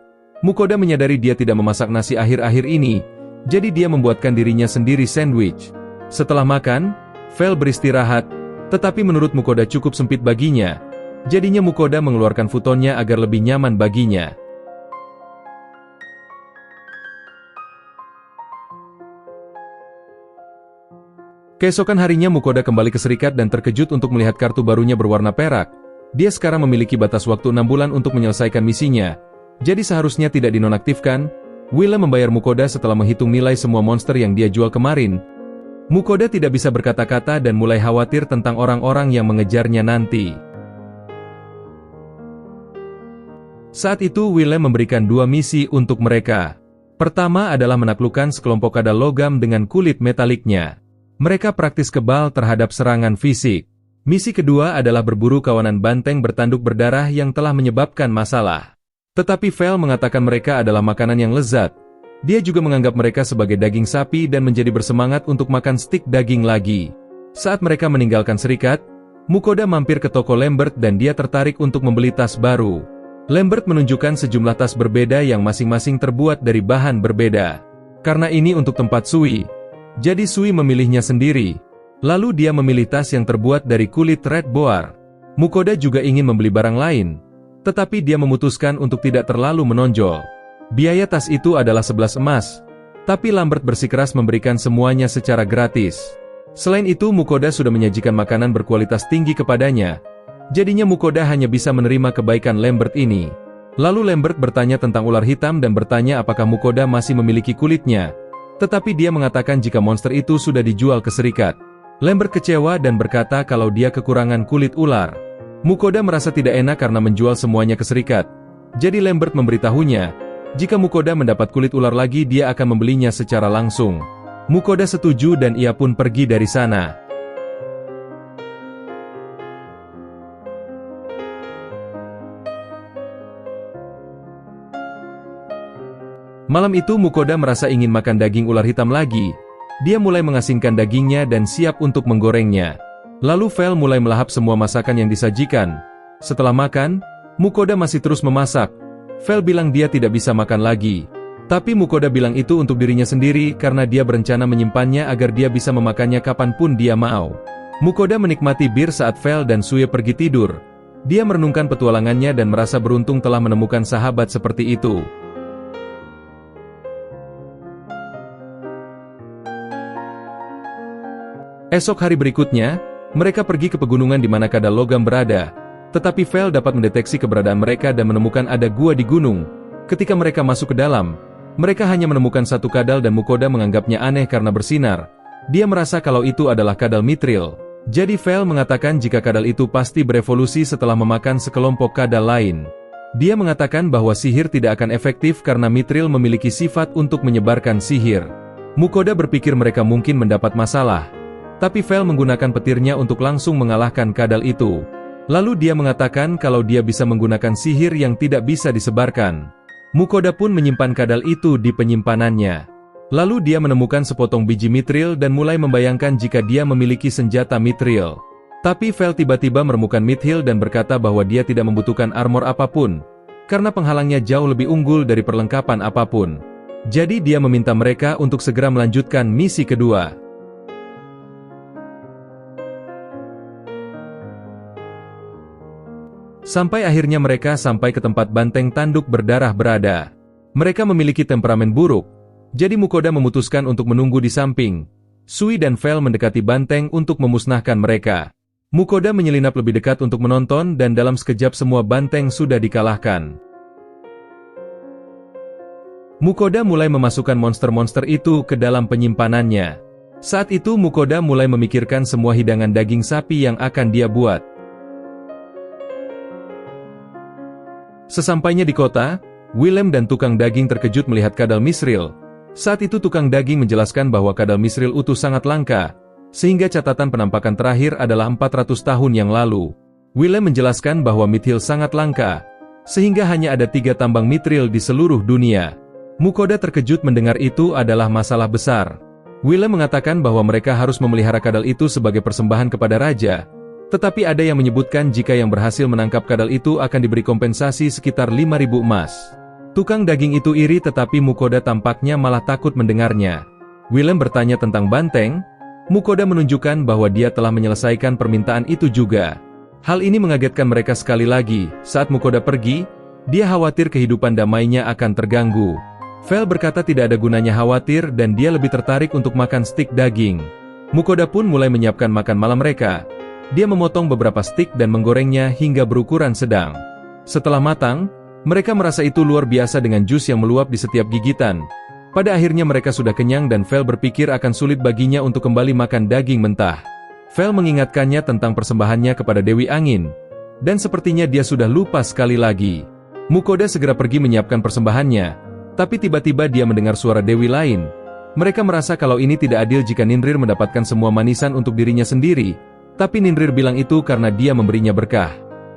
Mukoda menyadari dia tidak memasak nasi akhir-akhir ini, jadi dia membuatkan dirinya sendiri sandwich. Setelah makan, Vel beristirahat, tetapi menurut Mukoda cukup sempit baginya. Jadinya Mukoda mengeluarkan futonnya agar lebih nyaman baginya. Keesokan harinya Mukoda kembali ke serikat dan terkejut untuk melihat kartu barunya berwarna perak. Dia sekarang memiliki batas waktu 6 bulan untuk menyelesaikan misinya. Jadi seharusnya tidak dinonaktifkan. Willem membayar Mukoda setelah menghitung nilai semua monster yang dia jual kemarin. Mukoda tidak bisa berkata-kata dan mulai khawatir tentang orang-orang yang mengejarnya nanti. Saat itu Willem memberikan 2 misi untuk mereka. Pertama adalah menaklukkan sekelompok kadal logam dengan kulit metaliknya. Mereka praktis kebal terhadap serangan fisik. Misi kedua adalah berburu kawanan banteng bertanduk berdarah yang telah menyebabkan masalah. Tetapi Vel mengatakan mereka adalah makanan yang lezat. Dia juga menganggap mereka sebagai daging sapi dan menjadi bersemangat untuk makan stik daging lagi. Saat mereka meninggalkan serikat, Mukoda mampir ke toko Lambert dan dia tertarik untuk membeli tas baru. Lambert menunjukkan sejumlah tas berbeda yang masing-masing terbuat dari bahan berbeda. Karena ini untuk tempat Sui, jadi Sui memilihnya sendiri. Lalu dia memilih tas yang terbuat dari kulit red boar. Mukoda juga ingin membeli barang lain, tetapi dia memutuskan untuk tidak terlalu menonjol. Biaya tas itu adalah 11 emas, tapi Lambert bersikeras memberikan semuanya secara gratis. Selain itu Mukoda sudah menyajikan makanan berkualitas tinggi kepadanya, jadinya Mukoda hanya bisa menerima kebaikan Lambert ini. Lalu Lambert bertanya tentang ular hitam dan bertanya apakah Mukoda masih memiliki kulitnya. Tetapi dia mengatakan jika monster itu sudah dijual ke serikat. Lambert kecewa dan berkata kalau dia kekurangan kulit ular. Mukoda merasa tidak enak karena menjual semuanya ke serikat. Jadi Lambert memberitahunya, jika Mukoda mendapat kulit ular lagi dia akan membelinya secara langsung. Mukoda setuju dan ia pun pergi dari sana. Malam itu Mukoda merasa ingin makan daging ular hitam lagi. Dia mulai mengasingkan dagingnya dan siap untuk menggorengnya. Lalu Vel mulai melahap semua masakan yang disajikan. Setelah makan, Mukoda masih terus memasak. Vel bilang dia tidak bisa makan lagi. Tapi Mukoda bilang itu untuk dirinya sendiri karena dia berencana menyimpannya agar dia bisa memakannya kapanpun dia mau. Mukoda menikmati bir saat Vel dan Sue pergi tidur. Dia merenungkan petualangannya dan merasa beruntung telah menemukan sahabat seperti itu. Esok hari berikutnya, mereka pergi ke pegunungan di mana kadal logam berada. Tetapi Vel dapat mendeteksi keberadaan mereka dan menemukan ada gua di gunung. Ketika mereka masuk ke dalam, mereka hanya menemukan satu kadal dan Mukoda menganggapnya aneh karena bersinar. Dia merasa kalau itu adalah kadal mithril. Jadi Vel mengatakan jika kadal itu pasti berevolusi setelah memakan sekelompok kadal lain. Dia mengatakan bahwa sihir tidak akan efektif karena mithril memiliki sifat untuk menyebarkan sihir. Mukoda berpikir mereka mungkin mendapat masalah. Tapi Vel menggunakan petirnya untuk langsung mengalahkan kadal itu. Lalu dia mengatakan kalau dia bisa menggunakan sihir yang tidak bisa disebarkan. Mukoda pun menyimpan kadal itu di penyimpanannya. Lalu dia menemukan sepotong biji mithril dan mulai membayangkan jika dia memiliki senjata mithril. Tapi Vel tiba-tiba menemukan mithril dan berkata bahwa dia tidak membutuhkan armor apapun, karena penghalangnya jauh lebih unggul dari perlengkapan apapun. Jadi dia meminta mereka untuk segera melanjutkan misi kedua. Sampai akhirnya mereka sampai ke tempat banteng tanduk berdarah berada. Mereka memiliki temperamen buruk, jadi Mukoda memutuskan untuk menunggu di samping. Sui dan Vel mendekati banteng untuk memusnahkan mereka. Mukoda menyelinap lebih dekat untuk menonton dan dalam sekejap semua banteng sudah dikalahkan. Mukoda mulai memasukkan monster-monster itu ke dalam penyimpanannya. Saat itu Mukoda mulai memikirkan semua hidangan daging sapi yang akan dia buat. Sesampainya di kota, Willem dan tukang daging terkejut melihat kadal mithril. Saat itu tukang daging menjelaskan bahwa kadal mithril utuh sangat langka, sehingga catatan penampakan terakhir adalah 400 tahun yang lalu. Willem menjelaskan bahwa mithril sangat langka, sehingga hanya ada 3 tambang mithril di seluruh dunia. Mukoda terkejut mendengar itu adalah masalah besar. Willem mengatakan bahwa mereka harus memelihara kadal itu sebagai persembahan kepada raja. Tetapi ada yang menyebutkan jika yang berhasil menangkap kadal itu akan diberi kompensasi sekitar 5.000 emas. Tukang daging itu iri tetapi Mukoda tampaknya malah takut mendengarnya. Willem bertanya tentang banteng. Mukoda menunjukkan bahwa dia telah menyelesaikan permintaan itu juga. Hal ini mengagetkan mereka sekali lagi. Saat Mukoda pergi, dia khawatir kehidupan damainya akan terganggu. Vel berkata tidak ada gunanya khawatir dan dia lebih tertarik untuk makan stik daging. Mukoda pun mulai menyiapkan makan malam mereka. Dia memotong beberapa stik dan menggorengnya hingga berukuran sedang. Setelah matang, mereka merasa itu luar biasa dengan jus yang meluap di setiap gigitan. Pada akhirnya mereka sudah kenyang dan Vel berpikir akan sulit baginya untuk kembali makan daging mentah. Vel mengingatkannya tentang persembahannya kepada Dewi Angin. Dan sepertinya dia sudah lupa sekali lagi. Mukoda segera pergi menyiapkan persembahannya. Tapi tiba-tiba dia mendengar suara Dewi lain. Mereka merasa kalau ini tidak adil jika Ninrir mendapatkan semua manisan untuk dirinya sendiri. Tapi Ninrir bilang itu karena dia memberinya berkah.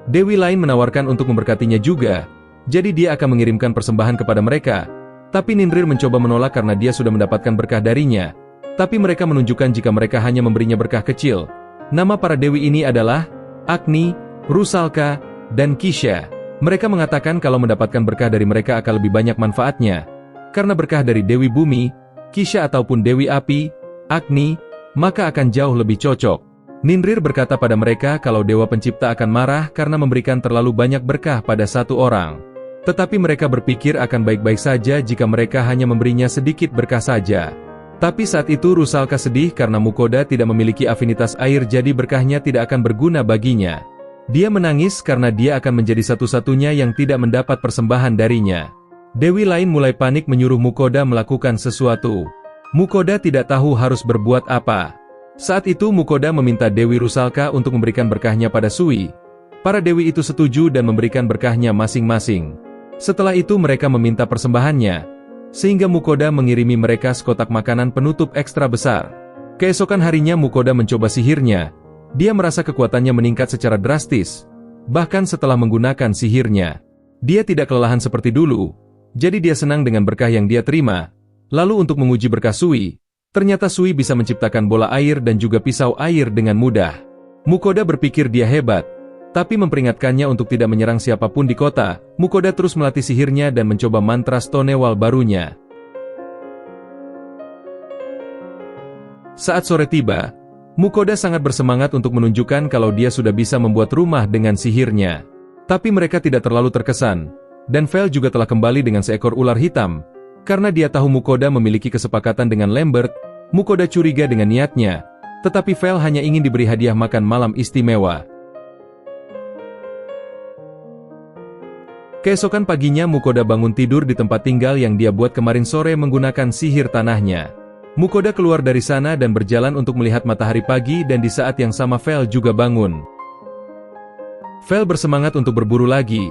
Dewi lain menawarkan untuk memberkatinya juga. Jadi dia akan mengirimkan persembahan kepada mereka. Tapi Ninrir mencoba menolak karena dia sudah mendapatkan berkah darinya. Tapi mereka menunjukkan jika mereka hanya memberinya berkah kecil. Nama para Dewi ini adalah Agni, Rusalka, dan Kisha. Mereka mengatakan kalau mendapatkan berkah dari mereka akan lebih banyak manfaatnya. Karena berkah dari Dewi Bumi, Kisha ataupun Dewi Api, Agni, maka akan jauh lebih cocok. Ninrir berkata pada mereka kalau Dewa Pencipta akan marah karena memberikan terlalu banyak berkah pada satu orang. Tetapi mereka berpikir akan baik-baik saja jika mereka hanya memberinya sedikit berkah saja. Tapi saat itu Rusalka sedih karena Mukoda tidak memiliki afinitas air jadi berkahnya tidak akan berguna baginya. Dia menangis karena dia akan menjadi satu-satunya yang tidak mendapat persembahan darinya. Dewi lain mulai panik menyuruh Mukoda melakukan sesuatu. Mukoda tidak tahu harus berbuat apa. Saat itu Mukoda meminta Dewi Rusalka untuk memberikan berkahnya pada Sui. Para Dewi itu setuju dan memberikan berkahnya masing-masing. Setelah itu mereka meminta persembahannya, sehingga Mukoda mengirimi mereka sekotak makanan penutup ekstra besar. Keesokan harinya Mukoda mencoba sihirnya. Dia merasa kekuatannya meningkat secara drastis. Bahkan setelah menggunakan sihirnya, dia tidak kelelahan seperti dulu. Jadi dia senang dengan berkah yang dia terima. Lalu untuk menguji berkah Sui, ternyata Sui bisa menciptakan bola air dan juga pisau air dengan mudah. Mukoda berpikir dia hebat, tapi memperingatkannya untuk tidak menyerang siapapun di kota. Mukoda terus melatih sihirnya dan mencoba mantra Stonewall barunya. Saat sore tiba, Mukoda sangat bersemangat untuk menunjukkan kalau dia sudah bisa membuat rumah dengan sihirnya. Tapi mereka tidak terlalu terkesan, dan Vel juga telah kembali dengan seekor ular hitam. Karena dia tahu Mukoda memiliki kesepakatan dengan Lambert, Mukoda curiga dengan niatnya, tetapi Vel hanya ingin diberi hadiah makan malam istimewa. Keesokan paginya Mukoda bangun tidur di tempat tinggal yang dia buat kemarin sore menggunakan sihir tanahnya. Mukoda keluar dari sana dan berjalan untuk melihat matahari pagi dan di saat yang sama Vel juga bangun. Vel bersemangat untuk berburu lagi.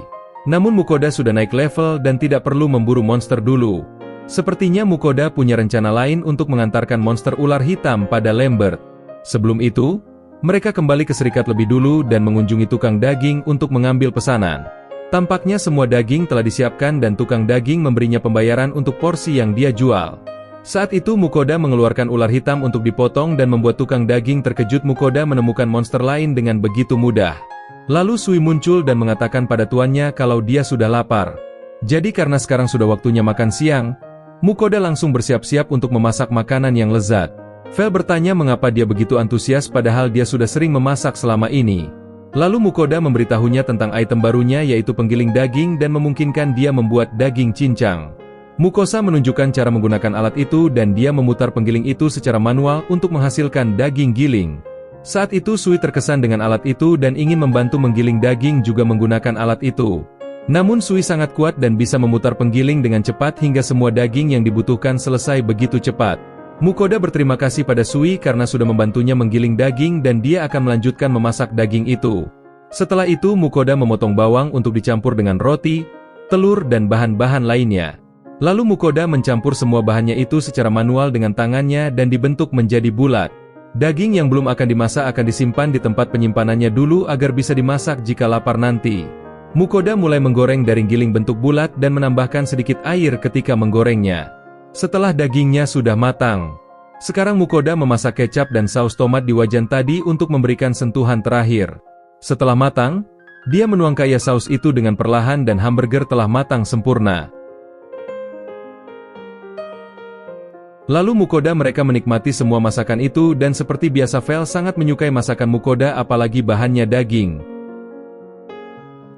Namun Mukoda sudah naik level dan tidak perlu memburu monster dulu. Sepertinya Mukoda punya rencana lain untuk mengantarkan monster ular hitam pada Lambert. Sebelum itu, mereka kembali ke serikat lebih dulu dan mengunjungi tukang daging untuk mengambil pesanan. Tampaknya semua daging telah disiapkan dan tukang daging memberinya pembayaran untuk porsi yang dia jual. Saat itu Mukoda mengeluarkan ular hitam untuk dipotong dan membuat tukang daging terkejut. Mukoda menemukan monster lain dengan begitu mudah. Lalu Sui muncul dan mengatakan pada tuannya kalau dia sudah lapar. Jadi karena sekarang sudah waktunya makan siang, Mukoda langsung bersiap-siap untuk memasak makanan yang lezat. Vel bertanya mengapa dia begitu antusias padahal dia sudah sering memasak selama ini. Lalu Mukoda memberitahunya tentang item barunya yaitu penggiling daging dan memungkinkan dia membuat daging cincang. Mukosa menunjukkan cara menggunakan alat itu dan dia memutar penggiling itu secara manual untuk menghasilkan daging giling. Saat itu Sui terkesan dengan alat itu dan ingin membantu menggiling daging juga menggunakan alat itu. Namun Sui sangat kuat dan bisa memutar penggiling dengan cepat hingga semua daging yang dibutuhkan selesai begitu cepat. Mukoda berterima kasih pada Sui karena sudah membantunya menggiling daging dan dia akan melanjutkan memasak daging itu. Setelah itu Mukoda memotong bawang untuk dicampur dengan roti, telur dan bahan-bahan lainnya. Lalu Mukoda mencampur semua bahannya itu secara manual dengan tangannya dan dibentuk menjadi bulat. Daging yang belum akan dimasak akan disimpan di tempat penyimpanannya dulu agar bisa dimasak jika lapar nanti. Mukoda mulai menggoreng daging giling bentuk bulat dan menambahkan sedikit air ketika menggorengnya. Setelah dagingnya sudah matang, sekarang Mukoda memasak kecap dan saus tomat di wajan tadi untuk memberikan sentuhan terakhir. Setelah matang, dia menuangkan saus itu dengan perlahan dan hamburger telah matang sempurna. Lalu Mukoda mereka menikmati semua masakan itu dan seperti biasa Vel sangat menyukai masakan Mukoda apalagi bahannya daging.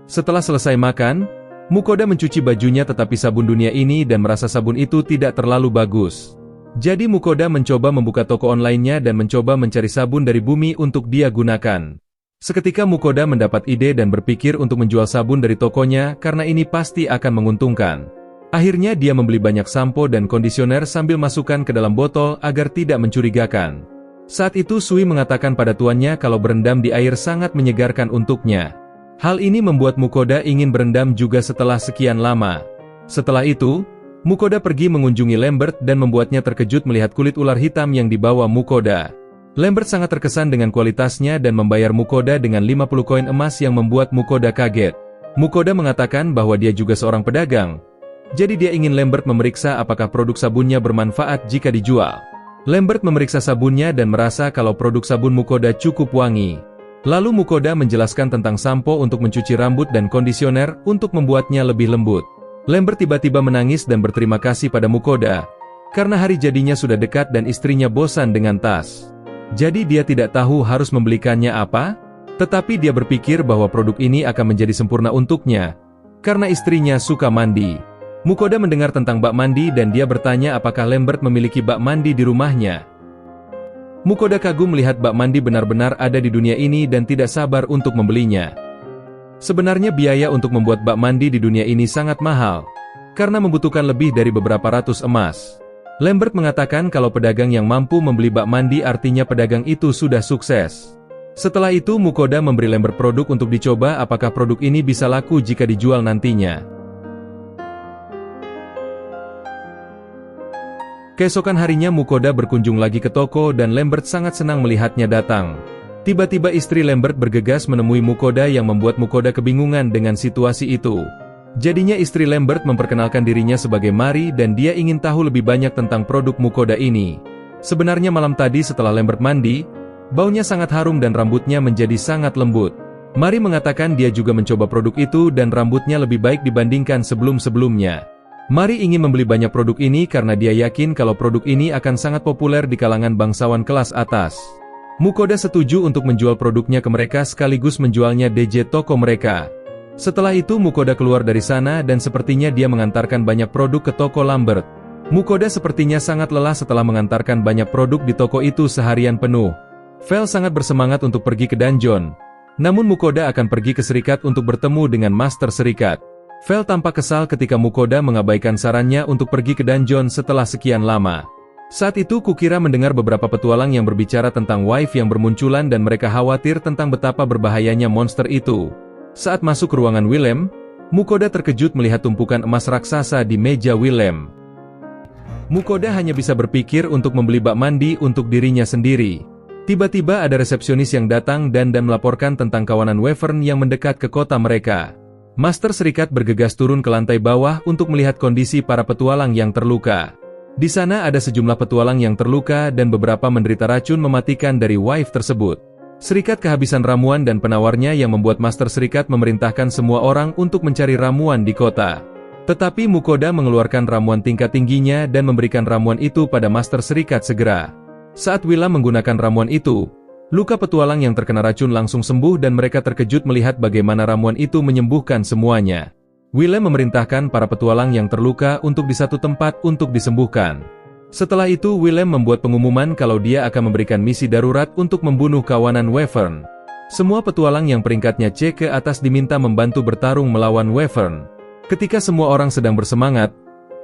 Setelah selesai makan, Mukoda mencuci bajunya tetapi sabun dunia ini dan merasa sabun itu tidak terlalu bagus. Jadi Mukoda mencoba membuka toko online-nya dan mencoba mencari sabun dari bumi untuk dia gunakan. Seketika Mukoda mendapat ide dan berpikir untuk menjual sabun dari tokonya karena ini pasti akan menguntungkan. Akhirnya dia membeli banyak sampo dan kondisioner sambil masukkan ke dalam botol agar tidak mencurigakan. Saat itu Sui mengatakan pada tuannya kalau berendam di air sangat menyegarkan untuknya. Hal ini membuat Mukoda ingin berendam juga setelah sekian lama. Setelah itu, Mukoda pergi mengunjungi Lambert dan membuatnya terkejut melihat kulit ular hitam yang dibawa Mukoda. Lambert sangat terkesan dengan kualitasnya dan membayar Mukoda dengan 50 koin emas yang membuat Mukoda kaget. Mukoda mengatakan bahwa dia juga seorang pedagang. Jadi dia ingin Lambert memeriksa apakah produk sabunnya bermanfaat jika dijual. Lambert memeriksa sabunnya dan merasa kalau produk sabun Mukoda cukup wangi. Lalu Mukoda menjelaskan tentang sampo untuk mencuci rambut dan kondisioner untuk membuatnya lebih lembut. Lambert tiba-tiba menangis dan berterima kasih pada Mukoda, karena hari jadinya sudah dekat dan istrinya bosan dengan tas. Jadi dia tidak tahu harus membelikannya apa, tetapi dia berpikir bahwa produk ini akan menjadi sempurna untuknya, karena istrinya suka mandi. Mukoda mendengar tentang bak mandi dan dia bertanya apakah Lambert memiliki bak mandi di rumahnya. Mukoda kagum melihat bak mandi benar-benar ada di dunia ini dan tidak sabar untuk membelinya. Sebenarnya biaya untuk membuat bak mandi di dunia ini sangat mahal, karena membutuhkan lebih dari beberapa ratus emas. Lambert mengatakan kalau pedagang yang mampu membeli bak mandi artinya pedagang itu sudah sukses. Setelah itu Mukoda memberi Lambert produk untuk dicoba apakah produk ini bisa laku jika dijual nantinya. Keesokan harinya Mukoda berkunjung lagi ke toko dan Lambert sangat senang melihatnya datang. Tiba-tiba istri Lambert bergegas menemui Mukoda yang membuat Mukoda kebingungan dengan situasi itu. Jadinya istri Lambert memperkenalkan dirinya sebagai Mari dan dia ingin tahu lebih banyak tentang produk Mukoda ini. Sebenarnya malam tadi setelah Lambert mandi, baunya sangat harum dan rambutnya menjadi sangat lembut. Mari mengatakan dia juga mencoba produk itu dan rambutnya lebih baik dibandingkan sebelum-sebelumnya. Mari ingin membeli banyak produk ini karena dia yakin kalau produk ini akan sangat populer di kalangan bangsawan kelas atas. Mukoda setuju untuk menjual produknya ke mereka sekaligus menjualnya DJ toko mereka. Setelah itu Mukoda keluar dari sana dan sepertinya dia mengantarkan banyak produk ke toko Lambert. Mukoda sepertinya sangat lelah setelah mengantarkan banyak produk di toko itu seharian penuh. Vel sangat bersemangat untuk pergi ke dungeon. Namun Mukoda akan pergi ke serikat untuk bertemu dengan Master Serikat. Vel tampak kesal ketika Mukoda mengabaikan sarannya untuk pergi ke dungeon setelah sekian lama. Saat itu kukira mendengar beberapa petualang yang berbicara tentang wife yang bermunculan dan mereka khawatir tentang betapa berbahayanya monster itu. Saat masuk ke ruangan Willem, Mukoda terkejut melihat tumpukan emas raksasa di meja Willem. Mukoda hanya bisa berpikir untuk membeli bak mandi untuk dirinya sendiri. Tiba-tiba ada resepsionis yang datang dan melaporkan tentang kawanan Wyvern yang mendekat ke kota mereka. Master Serikat bergegas turun ke lantai bawah untuk melihat kondisi para petualang yang terluka. Di sana ada sejumlah petualang yang terluka dan beberapa menderita racun mematikan dari wife tersebut. Serikat kehabisan ramuan dan penawarnya yang membuat Master Serikat memerintahkan semua orang untuk mencari ramuan di kota. Tetapi Mukoda mengeluarkan ramuan tingkat tingginya dan memberikan ramuan itu pada Master Serikat segera. Saat Willa menggunakan ramuan itu, luka petualang yang terkena racun langsung sembuh dan mereka terkejut melihat bagaimana ramuan itu menyembuhkan semuanya. Willa memerintahkan para petualang yang terluka untuk di satu tempat untuk disembuhkan. Setelah itu Willem membuat pengumuman kalau dia akan memberikan misi darurat untuk membunuh kawanan Wyvern. Semua petualang yang peringkatnya C ke atas diminta membantu bertarung melawan Wyvern. Ketika semua orang sedang bersemangat,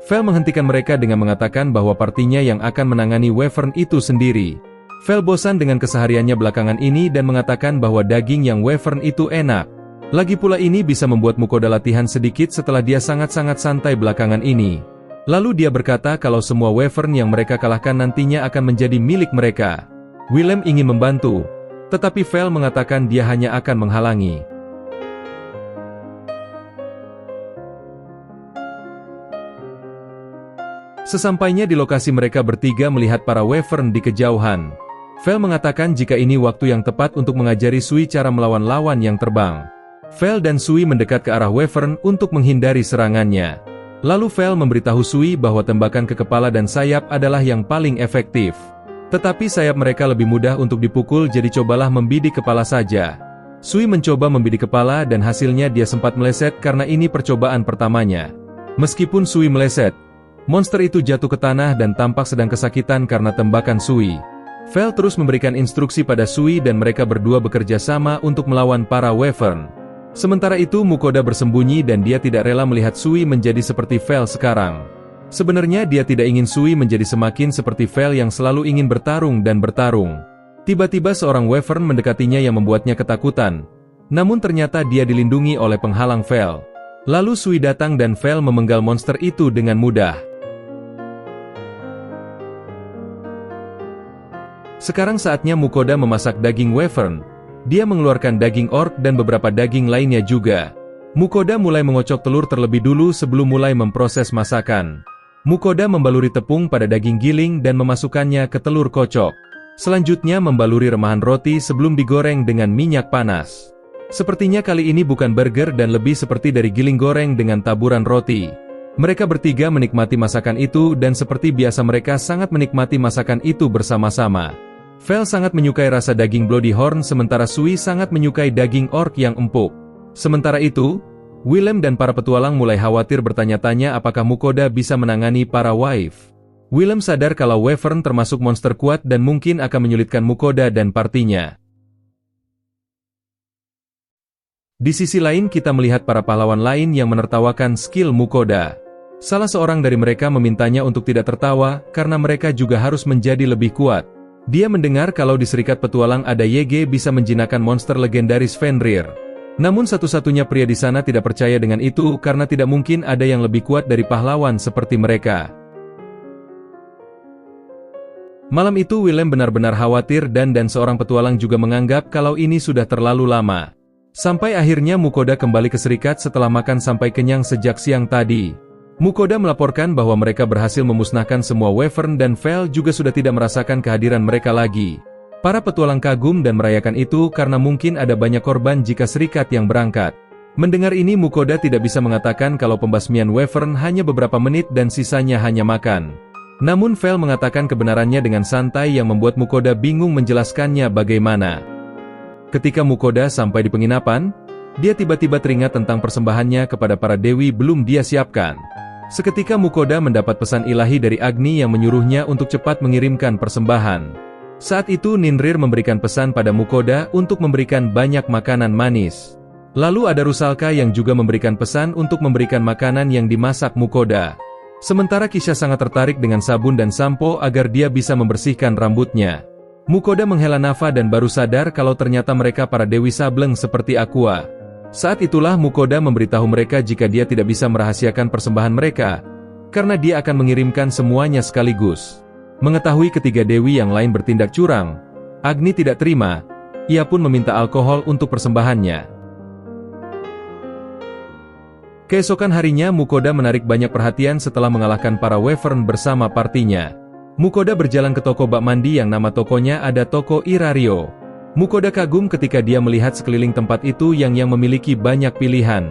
Vel menghentikan mereka dengan mengatakan bahwa partinya yang akan menangani Wyvern itu sendiri. Vel bosan dengan kesehariannya belakangan ini dan mengatakan bahwa daging yang Wyvern itu enak. Lagi pula ini bisa membuat Mukoda latihan sedikit setelah dia sangat-sangat santai belakangan ini. Lalu dia berkata kalau semua Wyvern yang mereka kalahkan nantinya akan menjadi milik mereka. Willem ingin membantu, tetapi Vel mengatakan dia hanya akan menghalangi. Sesampainya di lokasi mereka bertiga melihat para Wyvern di kejauhan. Vel mengatakan jika ini waktu yang tepat untuk mengajari Sui cara melawan lawan yang terbang. Vel dan Sui mendekat ke arah Wyvern untuk menghindari serangannya. Lalu Vel memberitahu Sui bahwa tembakan ke kepala dan sayap adalah yang paling efektif. Tetapi sayap mereka lebih mudah untuk dipukul jadi cobalah membidik kepala saja. Sui mencoba membidik kepala dan hasilnya dia sempat meleset karena ini percobaan pertamanya. Meskipun Sui meleset, Monster itu jatuh ke tanah dan tampak sedang kesakitan karena tembakan Sui. Vel terus memberikan instruksi pada Sui dan mereka berdua bekerja sama untuk melawan para Wyvern. Sementara itu Mukoda bersembunyi dan dia tidak rela melihat Sui menjadi seperti Vel sekarang. Sebenarnya dia tidak ingin Sui menjadi semakin seperti Vel yang selalu ingin bertarung dan bertarung. Tiba-tiba seorang Wyvern mendekatinya yang membuatnya ketakutan. Namun ternyata dia dilindungi oleh penghalang Vel. Lalu Sui datang dan Vel memenggal monster itu dengan mudah. Sekarang saatnya Mukoda memasak daging Wyvern. Dia mengeluarkan daging orc dan beberapa daging lainnya juga. Mukoda mulai mengocok telur terlebih dulu sebelum mulai memproses masakan. Mukoda membaluri tepung pada daging giling dan memasukkannya ke telur kocok. Selanjutnya membaluri remahan roti sebelum digoreng dengan minyak panas. Sepertinya kali ini bukan burger dan lebih seperti dari giling goreng dengan taburan roti. Mereka bertiga menikmati masakan itu dan seperti biasa mereka sangat menikmati masakan itu bersama-sama. Vel sangat menyukai rasa daging bloody horn sementara Sui sangat menyukai daging orc yang empuk. Sementara itu, Willem dan para petualang mulai khawatir bertanya-tanya apakah Mukoda bisa menangani para Wyvern. Willem sadar kalau Wyvern termasuk monster kuat dan mungkin akan menyulitkan Mukoda dan partinya. Di sisi lain kita melihat para pahlawan lain yang menertawakan skill Mukoda. Salah seorang dari mereka memintanya untuk tidak tertawa karena mereka juga harus menjadi lebih kuat. Dia mendengar kalau di Serikat Petualang ada YG bisa menjinakkan monster legendaris Fenrir. Namun satu-satunya pria di sana tidak percaya dengan itu karena tidak mungkin ada yang lebih kuat dari pahlawan seperti mereka. Malam itu Willem benar-benar khawatir dan seorang petualang juga menganggap kalau ini sudah terlalu lama. Sampai akhirnya Mukoda kembali ke Serikat setelah makan sampai kenyang sejak siang tadi. Mukoda melaporkan bahwa mereka berhasil memusnahkan semua Wyvern dan Vel juga sudah tidak merasakan kehadiran mereka lagi. Para petualang kagum dan merayakan itu karena mungkin ada banyak korban jika Serikat yang berangkat. Mendengar ini Mukoda tidak bisa mengatakan kalau pembasmian Wyvern hanya beberapa menit dan sisanya hanya makan. Namun Vel mengatakan kebenarannya dengan santai yang membuat Mukoda bingung menjelaskannya bagaimana. Ketika Mukoda sampai di penginapan, dia tiba-tiba teringat tentang persembahannya kepada para dewi belum dia siapkan. Seketika Mukoda mendapat pesan ilahi dari Agni yang menyuruhnya untuk cepat mengirimkan persembahan. Saat itu Ninrir memberikan pesan pada Mukoda untuk memberikan banyak makanan manis. Lalu ada Rusalka yang juga memberikan pesan untuk memberikan makanan yang dimasak Mukoda. Sementara Kisha sangat tertarik dengan sabun dan sampo agar dia bisa membersihkan rambutnya. Mukoda menghela nafas dan baru sadar kalau ternyata mereka para Dewi Sableng seperti Aqua. Saat itulah Mukoda memberitahu mereka jika dia tidak bisa merahasiakan persembahan mereka, karena dia akan mengirimkan semuanya sekaligus. Mengetahui ketiga dewi yang lain bertindak curang, Agni tidak terima, ia pun meminta alkohol untuk persembahannya. Keesokan harinya Mukoda menarik banyak perhatian setelah mengalahkan para Wyvern bersama partinya. Mukoda berjalan ke toko bak mandi yang nama tokonya ada Toko Irario. Mukoda kagum ketika dia melihat sekeliling tempat itu yang memiliki banyak pilihan.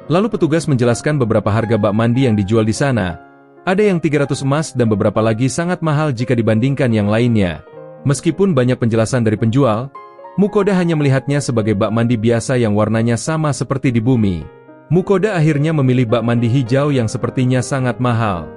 Lalu petugas menjelaskan beberapa harga bak mandi yang dijual di sana. Ada yang 300 emas dan beberapa lagi sangat mahal jika dibandingkan yang lainnya. Meskipun banyak penjelasan dari penjual, Mukoda hanya melihatnya sebagai bak mandi biasa yang warnanya sama seperti di bumi. Mukoda akhirnya memilih bak mandi hijau yang sepertinya sangat mahal.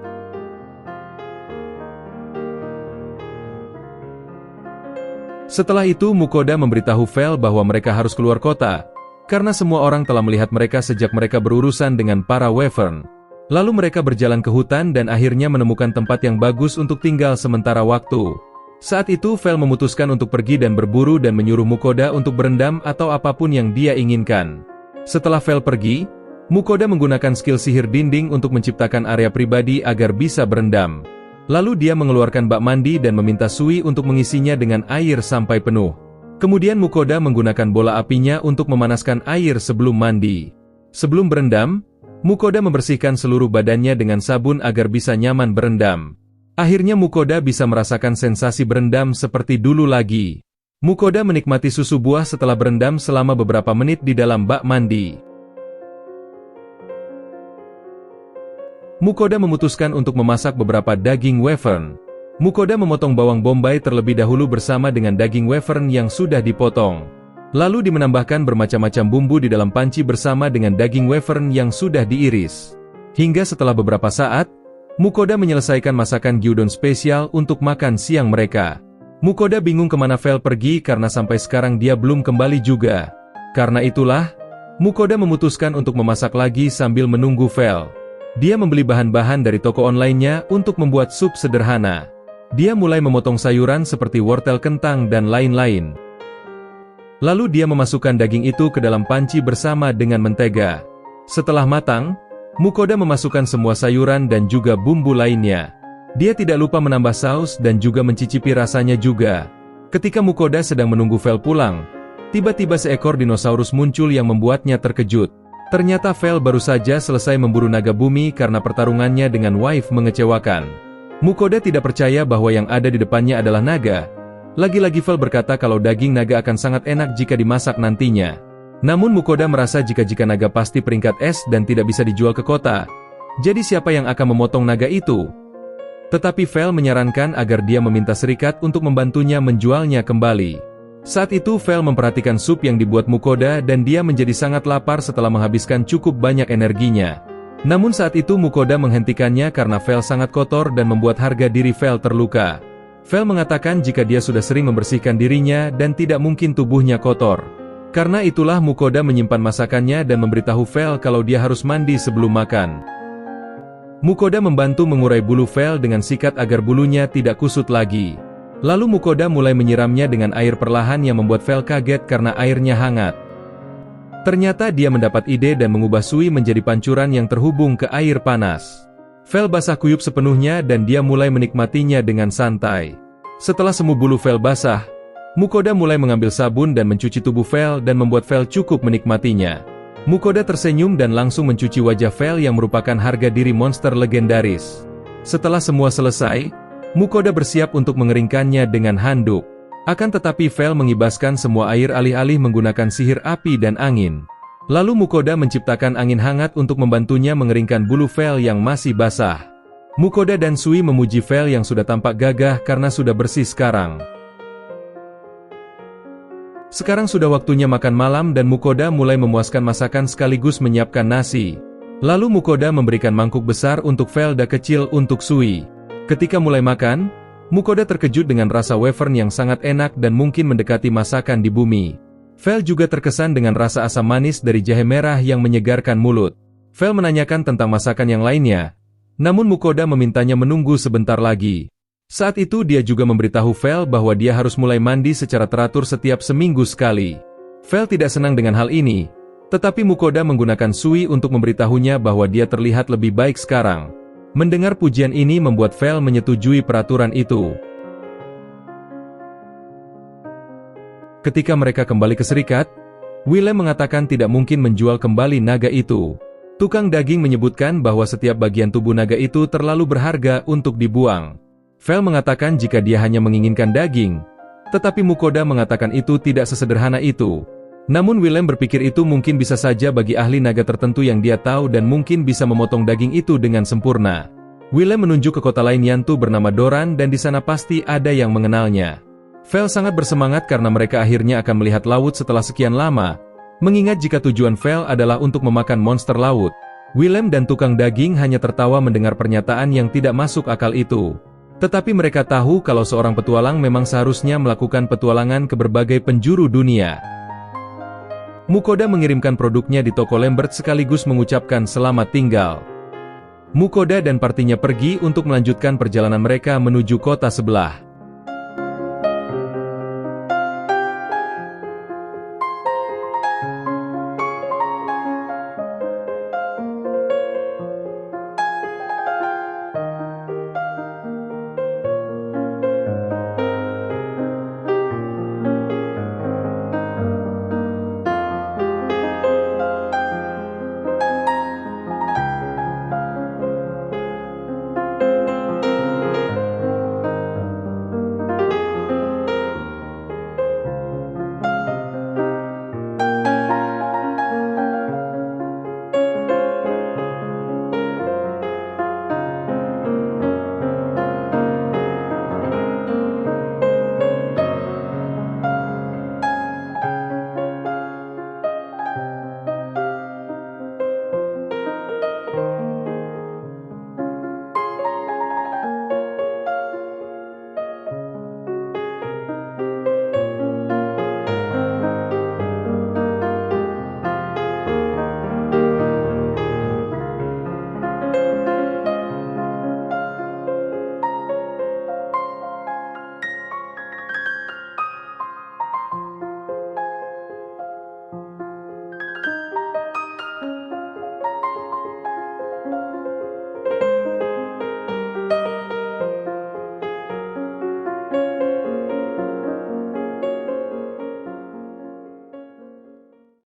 Setelah itu Mukoda memberitahu Vel bahwa mereka harus keluar kota, karena semua orang telah melihat mereka sejak mereka berurusan dengan para Wyvern. Lalu mereka berjalan ke hutan dan akhirnya menemukan tempat yang bagus untuk tinggal sementara waktu. Saat itu Vel memutuskan untuk pergi dan berburu dan menyuruh Mukoda untuk berendam atau apapun yang dia inginkan. Setelah Vel pergi, Mukoda menggunakan skill sihir dinding untuk menciptakan area pribadi agar bisa berendam. Lalu dia mengeluarkan bak mandi dan meminta Sui untuk mengisinya dengan air sampai penuh. Kemudian Mukoda menggunakan bola apinya untuk memanaskan air sebelum mandi. Sebelum berendam, Mukoda membersihkan seluruh badannya dengan sabun agar bisa nyaman berendam. Akhirnya Mukoda bisa merasakan sensasi berendam seperti dulu lagi. Mukoda menikmati susu buah setelah berendam selama beberapa menit di dalam bak mandi. Mukoda memutuskan untuk memasak beberapa daging Wyvern. Mukoda memotong bawang bombay terlebih dahulu bersama dengan daging Wyvern yang sudah dipotong. Lalu menambahkan bermacam-macam bumbu di dalam panci bersama dengan daging Wyvern yang sudah diiris. Hingga setelah beberapa saat, Mukoda menyelesaikan masakan gyudon spesial untuk makan siang mereka. Mukoda bingung kemana Vel pergi karena sampai sekarang dia belum kembali juga. Karena itulah, Mukoda memutuskan untuk memasak lagi sambil menunggu Vel. Dia membeli bahan-bahan dari toko online-nya untuk membuat sup sederhana. Dia mulai memotong sayuran seperti wortel kentang dan lain-lain. Lalu dia memasukkan daging itu ke dalam panci bersama dengan mentega. Setelah matang, Mukoda memasukkan semua sayuran dan juga bumbu lainnya. Dia tidak lupa menambah saus dan juga mencicipi rasanya juga. Ketika Mukoda sedang menunggu Vel pulang, tiba-tiba seekor dinosaurus muncul yang membuatnya terkejut. Ternyata Vel baru saja selesai memburu naga bumi karena pertarungannya dengan Wife mengecewakan. Mukoda tidak percaya bahwa yang ada di depannya adalah naga. Lagi-lagi Vel berkata kalau daging naga akan sangat enak jika dimasak nantinya. Namun Mukoda merasa jika naga pasti peringkat es dan tidak bisa dijual ke kota. Jadi siapa yang akan memotong naga itu? Tetapi Vel menyarankan agar dia meminta serikat untuk membantunya menjualnya kembali. Saat itu Vel memperhatikan sup yang dibuat Mukoda dan dia menjadi sangat lapar setelah menghabiskan cukup banyak energinya. Namun saat itu Mukoda menghentikannya karena Vel sangat kotor dan membuat harga diri Vel terluka. Vel mengatakan jika dia sudah sering membersihkan dirinya dan tidak mungkin tubuhnya kotor. Karena itulah Mukoda menyimpan masakannya dan memberitahu Vel kalau dia harus mandi sebelum makan. Mukoda membantu mengurai bulu Vel dengan sikat agar bulunya tidak kusut lagi. Lalu Mukoda mulai menyiramnya dengan air perlahan yang membuat Vel kaget karena airnya hangat. Ternyata dia mendapat ide dan mengubah Sui menjadi pancuran yang terhubung ke air panas. Vel basah kuyup sepenuhnya dan dia mulai menikmatinya dengan santai. Setelah semua bulu Vel basah, Mukoda mulai mengambil sabun dan mencuci tubuh Vel dan membuat Vel cukup menikmatinya. Mukoda tersenyum dan langsung mencuci wajah Vel yang merupakan harga diri monster legendaris. Setelah semua selesai, Mukoda bersiap untuk mengeringkannya dengan handuk. Akan tetapi Vel mengibaskan semua air alih-alih menggunakan sihir api dan angin. Lalu Mukoda menciptakan angin hangat untuk membantunya mengeringkan bulu Vel yang masih basah. Mukoda dan Sui memuji Vel yang sudah tampak gagah karena sudah bersih sekarang. Sekarang sudah waktunya makan malam dan Mukoda mulai memuaskan masakan sekaligus menyiapkan nasi. Lalu Mukoda memberikan mangkuk besar untuk Vel dan kecil untuk Sui. Ketika mulai makan, Mukoda terkejut dengan rasa wafern yang sangat enak dan mungkin mendekati masakan di bumi. Vel juga terkesan dengan rasa asam manis dari jahe merah yang menyegarkan mulut. Vel menanyakan tentang masakan yang lainnya, namun Mukoda memintanya menunggu sebentar lagi. Saat itu dia juga memberitahu Vel bahwa dia harus mulai mandi secara teratur setiap seminggu sekali. Vel tidak senang dengan hal ini, tetapi Mukoda menggunakan Sui untuk memberitahunya bahwa dia terlihat lebih baik sekarang. Mendengar pujian ini membuat Vel menyetujui peraturan itu. Ketika mereka kembali ke serikat, Willem mengatakan tidak mungkin menjual kembali naga itu. Tukang daging menyebutkan bahwa setiap bagian tubuh naga itu terlalu berharga untuk dibuang. Vel mengatakan jika dia hanya menginginkan daging, tetapi Mukoda mengatakan itu tidak sesederhana itu. Namun Willem berpikir itu mungkin bisa saja bagi ahli naga tertentu yang dia tahu dan mungkin bisa memotong daging itu dengan sempurna. Willem menunjuk ke kota lain Yantu bernama Doran dan di sana pasti ada yang mengenalnya. Vel sangat bersemangat karena mereka akhirnya akan melihat laut setelah sekian lama, mengingat jika tujuan Vel adalah untuk memakan monster laut. Willem dan tukang daging hanya tertawa mendengar pernyataan yang tidak masuk akal itu. Tetapi mereka tahu kalau seorang petualang memang seharusnya melakukan petualangan ke berbagai penjuru dunia. Mukoda mengirimkan produknya di toko Lambert sekaligus mengucapkan selamat tinggal. Mukoda dan partinya pergi untuk melanjutkan perjalanan mereka menuju kota sebelah.